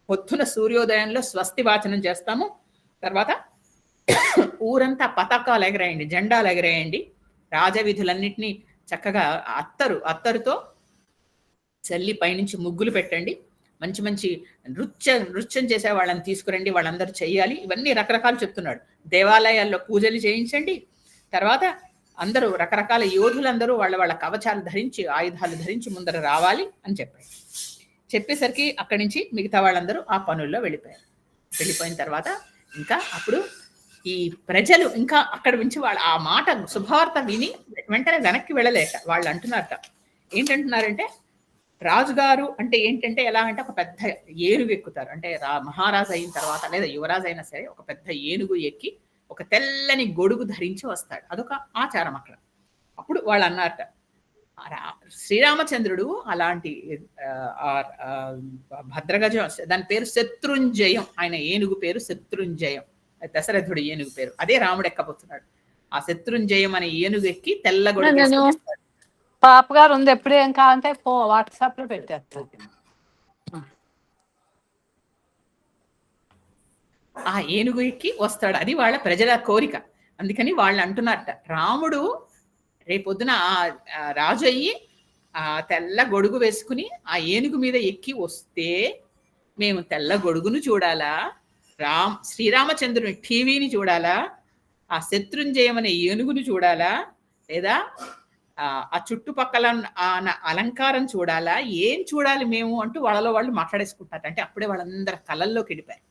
[SPEAKER 1] పొద్దున సూర్యోదయంలో స్వస్తి వాచనం చేస్తాము. తర్వాత ఊరంతా పతాకాలు ఎగరేయండి, జెండాలు ఎగరేయండి. రాజవిధులన్నింటినీ చక్కగా అత్తరుతో చల్లి పైనుంచి ముగ్గులు పెట్టండి. మంచి మంచి నృత్యం చేసే వాళ్ళని తీసుకురండి, వాళ్ళందరూ చెయ్యాలి. ఇవన్నీ రకరకాలు చెప్తున్నాడు. దేవాలయాల్లో పూజలు చేయించండి. తర్వాత అందరూ రకరకాల యోధులందరూ వాళ్ళ కవచాలు ధరించి, ఆయుధాలు ధరించి ముందర రావాలి అని చెప్పాడు. చెప్పేసరికి అక్కడి నుంచి మిగతా వాళ్ళందరూ ఆ పనుల్లో వెళ్ళిపోయారు. వెళ్ళిపోయిన తర్వాత ఇంకా అప్పుడు ఈ ప్రజలు ఇంకా అక్కడ నుంచి వాళ్ళు ఆ మాట శుభవార్త విని వెంటనే వెనక్కి వెళ్ళలేక వాళ్ళు అంటున్నారట. ఏంటంటున్నారంటే, రాజుగారు అంటే ఏంటంటే ఎలా అంటే ఒక పెద్ద ఏనుగు ఎక్కుతారు. అంటే మహారాజు అయిన తర్వాత లేదా యువరాజు అయినా సరే ఒక పెద్ద ఏనుగు ఎక్కి ఒక తెల్లని గొడుగు ధరించి వస్తాడు. అదొక ఆచారం అక్కడ. అప్పుడు వాళ్ళు అన్నారట, శ్రీరామచంద్రుడు అలాంటి భద్రగజం, దాని పేరు శత్రుంజయం. ఆయన ఏనుగు పేరు శత్రుంజయం, దశరథుడు ఏనుగు పేరు. అదే రాముడు ఎక్కబోతున్నాడు. ఆ శత్రుంజయం అనే ఏనుగు ఎక్కి తెల్ల గొడుగు.
[SPEAKER 2] పాప గారు ఉంది, ఎప్పుడు ఏం కావాలంటే వాట్సాప్ లో పెట్టేస్తాను.
[SPEAKER 1] ఆ ఏనుగు ఎక్కి వస్తాడు. అది వాళ్ళ ప్రజల కోరిక. అందుకని వాళ్ళు అంటున్నారట, రాముడు రేపొద్దున రాజు అయ్యి ఆ తెల్ల గొడుగు వేసుకుని ఆ ఏనుగు మీద ఎక్కి వస్తే మేము తెల్ల గొడుగును చూడాలా, శ్రీరామచంద్రుని టీవీని చూడాలా, ఆ శత్రుంజయం అనే ఏనుగును చూడాలా, లేదా ఆ చుట్టుపక్కల అలంకారం చూడాలా, ఏం చూడాలి మేము అంటూ వాళ్ళలో వాళ్ళు మాట్లాడేసుకుంటారు. అంటే అప్పుడే వాళ్ళందరూ కళల్లోకి వెళ్ళిపోయారు.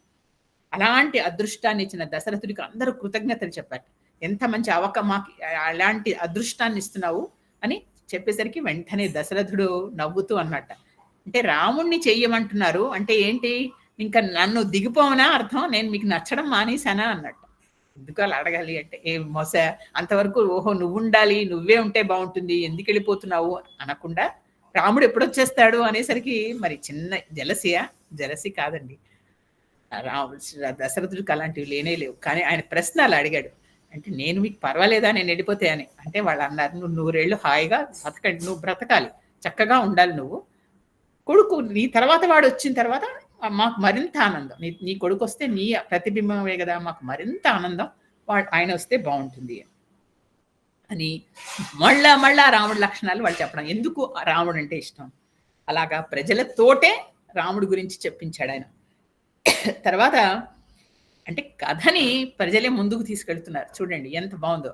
[SPEAKER 1] అలాంటి అదృష్టాన్ని ఇచ్చిన దశరథుడికి అందరూ కృతజ్ఞతలు చెప్పారు. ఎంత మంచి మాకు అలాంటి అదృష్టాన్ని ఇస్తున్నావు అని చెప్పేసరికి వెంటనే దశరథుడు నవ్వుతూ అన్నట్ట, అంటే రాముణ్ణి చెయ్యమంటున్నారు అంటే ఏంటి, ఇంకా నన్ను దిగిపోవనా అర్థం, నేను మీకు నచ్చడం మానేశానా అన్నట్టు. ఎందుకు అలా అడగాలి అంటే, ఏ మొస అంతవరకు ఓహో నువ్వు ఉండాలి, నువ్వే ఉంటే బాగుంటుంది, ఎందుకు వెళ్ళిపోతున్నావు అనకుండా రాముడు ఎప్పుడొచ్చేస్తాడు అనేసరికి మరి చిన్న జలసి కాదండి. దశరథుడికి అలాంటివి లేనే లేవు. కానీ ఆయన ప్రశ్న అలా అడిగాడు. అంటే నేను మీకు పర్వాలేదా నేను వెళ్ళిపోతే అని. అంటే వాళ్ళు అన్నారు, నువ్వు 100 ఏళ్ళు హాయిగా బతకండి, నువ్వు బ్రతకాలి, చక్కగా ఉండాలి, నువ్వు కొడుకు నీ తర్వాత వాడు వచ్చిన తర్వాత మాకు మరింత ఆనందం, నీ కొడుకు వస్తే నీ ప్రతిబింబమే కదా, మాకు మరింత ఆనందం, ఆయన వస్తే బాగుంటుంది అని మళ్ళా రాముడి లక్షణాలు వాళ్ళు చెప్పడం. ఎందుకు రాముడు అంటే ఇష్టం, అలాగా ప్రజలతోటే రాముడి గురించి చెప్పించాడు ఆయన. తర్వాత అంటే కథని ప్రజలే ముందుకు తీసుకెళ్తున్నారు. చూడండి ఎంత బాగుందో,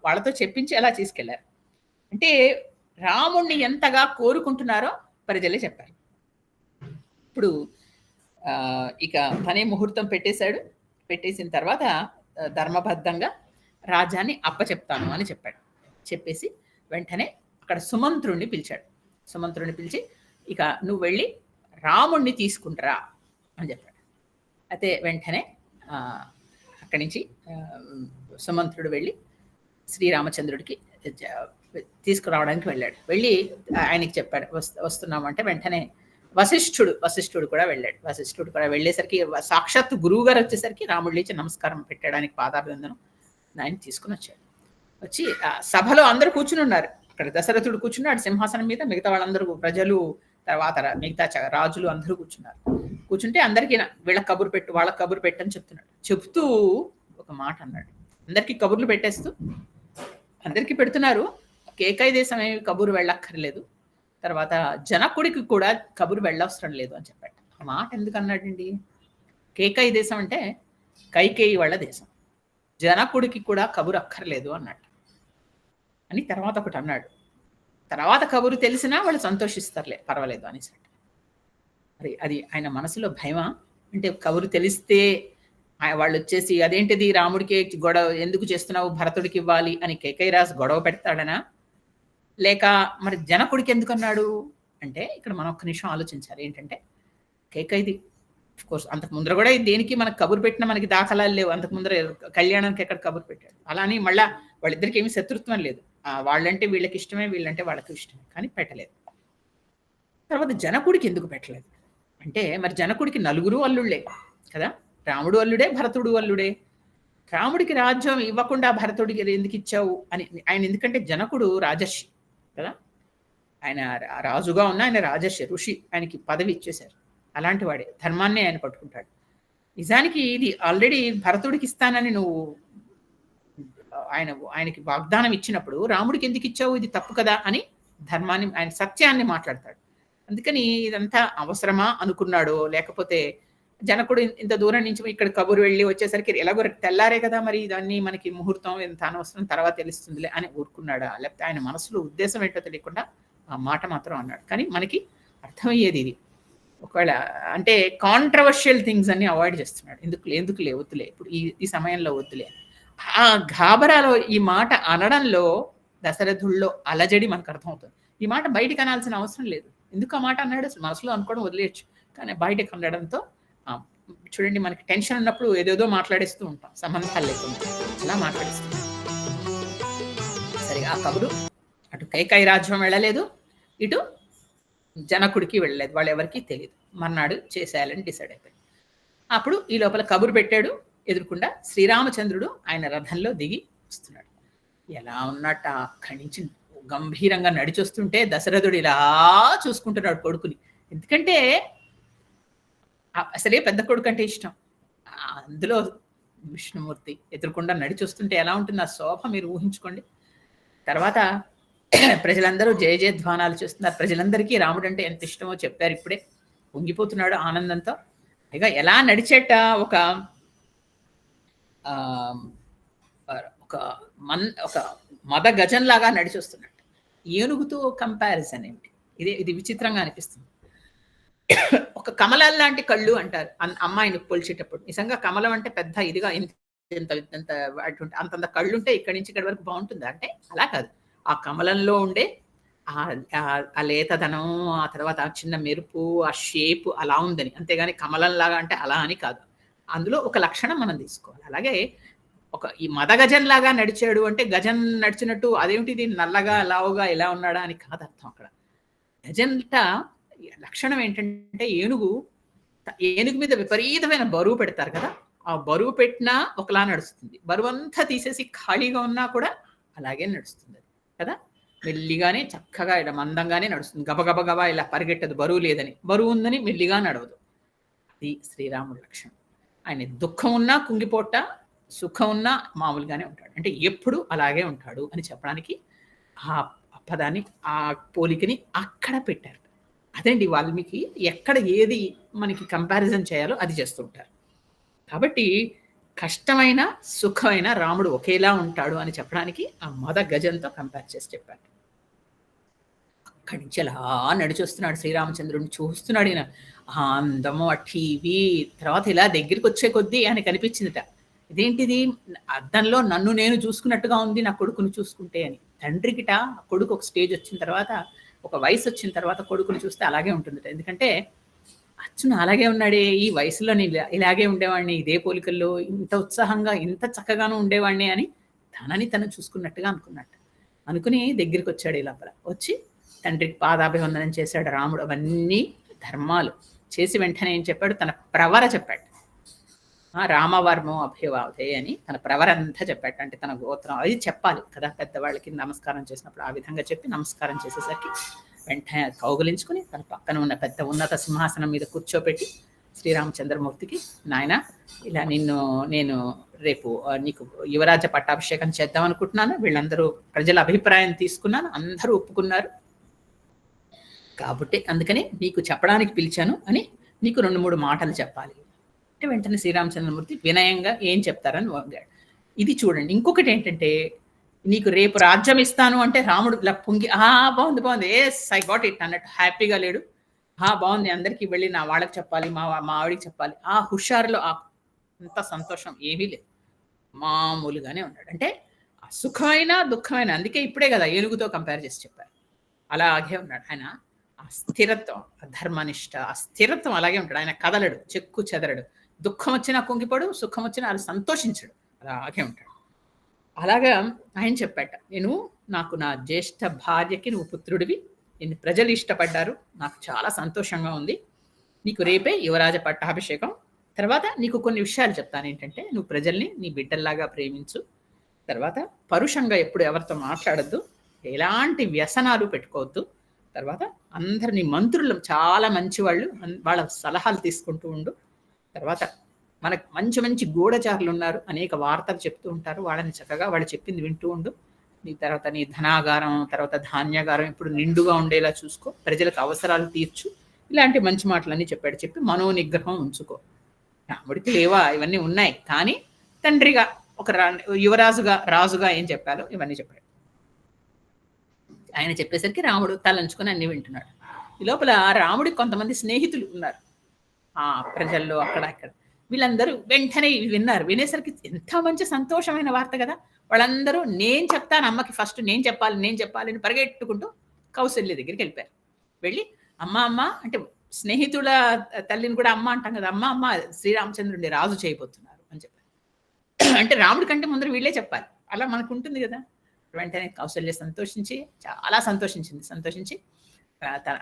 [SPEAKER 1] వాళ్ళతో చెప్పించి ఎలా తీసుకెళ్లారు అంటే రాముణ్ణి ఎంతగా కోరుకుంటున్నారో ప్రజలే చెప్పారు. ఇప్పుడు ఇక తనే ముహూర్తం పెట్టేసిన తర్వాత ధర్మబద్ధంగా రాజ్యాన్ని అప్పచెప్తాను అని చెప్పాడు. చెప్పేసి వెంటనే అక్కడ సుమంత్రుణ్ణి పిలిచి ఇక నువ్వు వెళ్ళి రాముణ్ణి తీసుకుంటారా అని చెప్పాడు. అయితే వెంటనే అక్కడి నుంచి సుమంత్రుడు వెళ్ళి శ్రీరామచంద్రుడికి తీసుకురావడానికి వెళ్ళాడు. వెళ్ళి ఆయనకి చెప్పాడు వస్తున్నామంటే వెంటనే వశిష్ఠుడు కూడా వెళ్ళాడు. వశిష్ఠుడు కూడా వెళ్ళేసరికి సాక్షాత్తు గురువు గారు వచ్చేసరికి రాముడు లేచి నమస్కారం పెట్టడానికి పాదాభివందనం ఆయన తీసుకుని వచ్చాడు. వచ్చి సభలో అందరూ కూర్చుని ఉన్నారు. అక్కడ దశరథుడు కూర్చున్నాడు సింహాసనం మీద, మిగతా వాళ్ళందరూ ప్రజలు, తర్వాత మిగతా రాజులు అందరూ కూర్చున్నారు. కూర్చుంటే అందరికీ వీళ్ళకి కబురు పెట్టు, వాళ్ళకి కబురు పెట్టని చెప్తూ ఒక మాట అన్నాడు. అందరికీ కబుర్లు పెట్టేస్తూ అందరికీ పెడుతున్నారు. కేకై దేశం ఏమి కబురు వెళ్ళక్కర్లేదు, తర్వాత జనకుడికి కూడా కబురు వెళ్ళవసరం లేదు అని చెప్పాడు. ఆ మాట ఎందుకు అన్నాడండి? కేకై దేశం అంటే కైకేయి వాళ్ళ దేశం, జనకుడికి కూడా కబురు అక్కర్లేదు అన్నాడు అని తర్వాత ఒకటి అన్నాడు. తర్వాత కబురు తెలిసినా వాళ్ళు సంతోషిస్తారులే, పర్వాలేదు అనేసి. మరి అది ఆయన మనసులో భయమా? అంటే కబురు తెలిస్తే వాళ్ళు వచ్చేసి అదేంటిది రాముడికి గొడవ ఎందుకు చేస్తున్నావు, భరతుడికి ఇవ్వాలి అని కేకైరాజు గొడవ పెడతాడనా, లేక మరి జనకుడికి ఎందుకు అన్నాడు అంటే ఇక్కడ మనం ఒక్క నిమిషం ఆలోచించాలి. ఏంటంటే కేకైది కోర్స్ అంతకు ముందర కూడా దేనికి మనకు కబురు పెట్టినా మనకి దాఖలాలు లేవు. అంతకు ముందర కళ్యాణానికి ఎక్కడ కబురు పెట్టాడు. అలానే మళ్ళా వాళ్ళిద్దరికి ఏమీ శత్రుత్వం లేదు. వాళ్ళంటే వీళ్ళకి ఇష్టమే, వీళ్ళంటే వాళ్ళకి ఇష్టమే, కానీ పెట్టలేదు. తర్వాత జనకుడికి ఎందుకు పెట్టలేదు అంటే, మరి జనకుడికి నలుగురు అల్లుళ్ళే కదా, రాముడు అల్లుడే, భరతుడు అల్లుడే. రాముడికి రాజ్యం ఇవ్వకుండా భరతుడికి ఎందుకు ఇచ్చావు అని ఆయన, ఎందుకంటే జనకుడు రాజర్షి కదా, ఆయన రాజుగా ఉన్న ఆయన రాజర్షి, ఋషి, ఆయనకి పదవి ఇచ్చేశారు. అలాంటి వాడే ధర్మాన్ని ఆయన పట్టుకుంటాడు. నిజానికి ఇది ఆల్రెడీ భరతుడికి ఇస్తానని నువ్వు ఆయనకి వాగ్దానం ఇచ్చినప్పుడు రాముడికి ఎందుకు ఇచ్చావు, ఇది తప్పు కదా అని ధర్మాన్ని, ఆయన సత్యాన్ని మాట్లాడతాడు. అందుకని ఇదంతా అవసరమా అనుకున్నాడో, లేకపోతే జనకుడు ఇంత దూరం నుంచి ఇక్కడ కబురు వెళ్ళి వచ్చేసరికి ఎలాగో తెల్లారే కదా, మరి ఇదన్నీ మనకి ముహూర్తం ఎంత అనవసరం, తర్వాత తెలుస్తుందిలే అని ఊరుకున్నాడా, లేకపోతే ఆయన మనసులో ఉద్దేశం ఏంటో తెలియకుండా ఆ మాట మాత్రం అన్నాడు. కానీ మనకి అర్థమయ్యేది ఇది. ఒకవేళ అంటే కాంట్రవర్షియల్ థింగ్స్ అన్ని అవాయిడ్ చేస్తున్నాడు. ఎందుకులే వద్దులే, ఇప్పుడు ఈ సమయంలో వద్దులే. ఆ గాబరాలో ఈ మాట అనడంలో దశరథుల్లో అలజడి మనకు అర్థమవుతుంది. ఈ మాట బయటకు అనాల్సిన అవసరం లేదు. ఎందుకు ఆ మాట అన్నాడు, అసలు మనసులో అనుకోవడం వదిలేయచ్చు. కానీ బయటకు అనడంతో చూడండి, మనకి టెన్షన్ ఉన్నప్పుడు ఏదేదో మాట్లాడేస్తూ ఉంటాం సంబంధాలు లేకుండా, అలా మాట్లాడిస్తాం. సరిగా ఆ కబురు అటు కైకేయి రాజ్యం వెళ్ళలేదు, ఇటు జనకుడికి వెళ్ళలేదు, వాళ్ళు ఎవరికి తెలియదు. మర్నాడు చేసేయాలని డిసైడ్ అయిపోయింది. అప్పుడు ఈ లోపల కబురు పెట్టాడు, ఎదురుకుండా శ్రీరామచంద్రుడు ఆయన రథంలో దిగి వస్తున్నాడు. ఎలా ఉన్నట్ట అక్కడి నుంచి గంభీరంగా నడిచొస్తుంటే దశరథుడు ఇలా చూసుకుంటున్నాడు కొడుకుని. ఎందుకంటే అసలే పెద్ద కొడుకు అంటే ఇష్టం, అందులో విష్ణుమూర్తి ఎదురుకుండా నడిచొస్తుంటే ఎలా ఉంటుంది ఆ శోభ మీరు ఊహించుకోండి. తర్వాత ప్రజలందరూ జయ జయధ్వానాలు చేస్తున్నారు. ప్రజలందరికీ రాముడు అంటే ఎంత ఇష్టమో చెప్పారు. ఇప్పుడే పొంగిపోతున్నాడు ఆనందంతో. ఇక ఎలా నడిచేట ఒక ఒక మద గజంలాగా నడిచొస్తున్నట్టు. ఏనుగుతో కంపారిజన్ ఏమిటి, ఇది విచిత్రంగా అనిపిస్తుంది. ఒక కమలం లాంటి కళ్ళు అంటారు అమ్మాయిని పోల్చేటప్పుడు. నిజంగా కమలం అంటే పెద్ద ఇదిగా అంతంత కళ్ళు ఉంటే ఇక్కడి నుంచి ఇక్కడి వరకు బాగుంటుందా అంటే అలా కాదు. ఆ కమలంలో ఉండే ఆ లేతదనం, ఆ తర్వాత ఆ చిన్న మెరుపు, ఆ షేప్ అలా ఉందని, అంతేగాని కమలం లాగా అంటే అలా అని కాదు. అందులో ఒక లక్షణం మనం తీసుకోవాలి. అలాగే ఈ మద గజం లాగా నడిచాడు అంటే గజం నడిచినట్టు అదేమిటిది నల్లగా లావుగా ఎలా ఉన్నాడా అని కాదు అర్థం. అక్కడ గజంట లక్షణం ఏంటంటే ఏనుగు మీద విపరీతమైన బరువు పెడతారు కదా, ఆ బరువు పెట్టినా ఒకలా నడుస్తుంది, బరువు అంతా తీసేసి ఖాళీగా ఉన్నా కూడా అలాగే నడుస్తుంది కదా. మెల్లిగానే చక్కగా ఇలా మందంగానే నడుస్తుంది, గబగబ గబా ఇలా పరిగెట్టదు, బరువు లేదని. బరువు ఉందని మెల్లిగా నడవదు. అది శ్రీరాముడి లక్షణం. ఆయన దుఃఖం ఉన్నా కుంగిపోట, సుఖం ఉన్నా మామూలుగానే ఉంటాడు. అంటే ఎప్పుడు అలాగే ఉంటాడు అని చెప్పడానికి ఆ పదాన్ని, ఆ పోలికని అక్కడ పెట్టారు. అదండి వాల్మీకి ఎక్కడ ఏది మనకి కంపారిజన్ చేయాలో అది చేస్తుంటారు. కాబట్టి కష్టమైన సుఖమైన రాముడు ఒకేలా ఉంటాడు అని చెప్పడానికి ఆ మద గజంతో కంపేర్ చేసి చెప్పారు. అక్కడి నుంచి అలా నడిచొస్తున్నాడు, శ్రీరామచంద్రుడిని చూస్తున్నాడు. ఈయన ఆ అందము, ఆ టీవీ, తర్వాత ఇలా దగ్గరికి వచ్చే కొద్దీ ఆయన కనిపించిందిట. ఇదేంటిది, అద్దంలో నన్ను నేను చూసుకున్నట్టుగా ఉంది నా కొడుకుని చూసుకుంటే అని. తండ్రికిట కొడుకు ఒక స్టేజ్ వచ్చిన తర్వాత, ఒక వయసు వచ్చిన తర్వాత కొడుకుని చూస్తే అలాగే ఉంటుందిట. ఎందుకంటే అచ్చున అలాగే ఉన్నాడే, ఈ వయసులో నేను ఇలాగే ఉండేవాడిని, ఇదే పోలికల్లో ఇంత ఉత్సాహంగా ఇంత చక్కగానూ ఉండేవాడిని అని తనని తను చూసుకున్నట్టుగా అనుకున్నట్టు. అనుకుని దగ్గరికి వచ్చాడు. ఈ లోపల వచ్చి తండ్రికి పాదాభివందనం చేశాడు రాముడు. అవన్నీ ధర్మాలు చేసి వెంటనే ఏం చెప్పాడు, తన ప్రవర చెప్పాడు. రామవర్మో అభ్యవాదే అని తన ప్రవరంతా చెప్పాడు. అంటే తన గోత్రం అది చెప్పాలి కదా, పెద్దవాళ్ళకి నమస్కారం చేసినప్పుడు ఆ విధంగా చెప్పి నమస్కారం చేసేసరికి వెంటనే కౌగులించుకుని తన పక్కన ఉన్న పెద్ద ఉన్నత సింహాసనం మీద కూర్చోపెట్టి శ్రీరామచంద్రమూర్తికి, నాయన ఇలా నేను రేపు నీకు యువరాజ పట్టాభిషేకం చేద్దాం అనుకుంటున్నాను, వీళ్ళందరూ ప్రజల అభిప్రాయం తీసుకున్నాను, అందరూ ఒప్పుకున్నారు కాబట్టి అందుకని నీకు చెప్పడానికి పిలిచాను అని నీకు 2-3 మాటలు చెప్పాలి అంటే వెంటనే శ్రీరామచంద్రమూర్తి వినయంగా ఏం చెప్తారని వంగాడు. ఇది చూడండి. ఇంకొకటి ఏంటంటే, నీకు రేపు రాజ్యం ఇస్తాను అంటే రాముడు ఇలా పొంగి బాగుంది ఐ గాట్ ఇట్ అన్నట్టు హ్యాపీగా లేడు. బాగుంది, అందరికీ వెళ్ళి నా వాళ్ళకి చెప్పాలి, మా ఆవిడికి చెప్పాలి, ఆ హుషారులో అంత సంతోషం ఏమీ లేదు, మామూలుగానే ఉన్నాడు. అంటే సుఖమైన దుఃఖమైన, అందుకే ఇప్పుడే కదా ఏనుగుతో కంపేర్ చేసి చెప్పారు, అలాగే ఉన్నాడు ఆయన. ఆ స్థిరత్వం, ఆ ధర్మనిష్ట, ఆ స్థిరత్వం అలాగే ఉంటాడు. ఆయన కదలడు, చెక్కు చెదరడు, దుఃఖం వచ్చినా కుంగిపోడు, సుఖం వచ్చినా అది సంతోషించడు, అలాగే ఉంటాడు. అలాగా ఆయన చెప్పాట, నాకు నా జ్యేష్ఠ భార్యకి నువ్వు పుత్రుడివి, నిన్ను ప్రజలు ఇష్టపడ్డారు, నాకు చాలా సంతోషంగా ఉంది. నీకు రేపే యువరాజ పట్టాభిషేకం. తర్వాత నీకు కొన్ని విషయాలు చెప్తాను. ఏంటంటే నువ్వు ప్రజల్ని నీ బిడ్డల్లాగా ప్రేమించు. తర్వాత పరుషంగా ఎప్పుడు ఎవరితో మాట్లాడొద్దు. ఎలాంటి వ్యసనాలు పెట్టుకోవద్దు. తర్వాత అందరిని మంత్రులు చాలా మంచివాళ్ళు, వాళ్ళ సలహాలు తీసుకుంటూ ఉండు. తర్వాత మనకు మంచి మంచి గూఢచారులు ఉన్నారు, అనేక వార్తలు చెప్తూ ఉంటారు, వాళ్ళని చక్కగా వాళ్ళు చెప్పింది వింటూ ఉండు. నీ తర్వాత నీ ధనాగారం, తర్వాత ధాన్యాగారం ఇప్పుడు నిండుగా ఉండేలా చూసుకో, ప్రజలకు అవసరాలు తీర్చు. ఇలాంటి మంచి మాటలన్నీ చెప్పాడు. చెప్పి మనోనిగ్రహం ఉంచుకో. రాముడికి లేవా ఇవన్నీ ఉన్నాయి, కానీ తండ్రిగా ఒక యువరాజుగా రాజుగా ఏం చెప్పాలో ఇవన్నీ చెప్పాడు. ఆయన చెప్పేసరికి రాముడు తలంచుకొని అన్ని వింటున్నాడు. ఈ లోపల రాముడికి కొంతమంది స్నేహితులు ఉన్నారు ఆ ప్రజల్లో అక్కడ ఇక్కడ. వీళ్ళందరూ వెంటనే విన్నారు. వినేసరికి ఎంత మంచి సంతోషమైన వార్త కదా. వాళ్ళందరూ నేను చెప్తాను అమ్మకి, ఫస్ట్ నేను చెప్పాలి అని పరిగెట్టుకుంటూ కౌసల్య దగ్గరికి వెళ్ళిపోయారు. వెళ్ళి అమ్మ అమ్మ అంటే స్నేహితుల తల్లిని కూడా అమ్మ అంటాం కదా, అమ్మ శ్రీరామచంద్రుడిని రాజు చేయబోతున్నారు అని చెప్పారు. అంటే రాముడి కంటే ముందర వీళ్ళే చెప్పాలి, అలా మనకు ఉంటుంది కదా. వెంటనే కౌసల్య చాలా సంతోషించి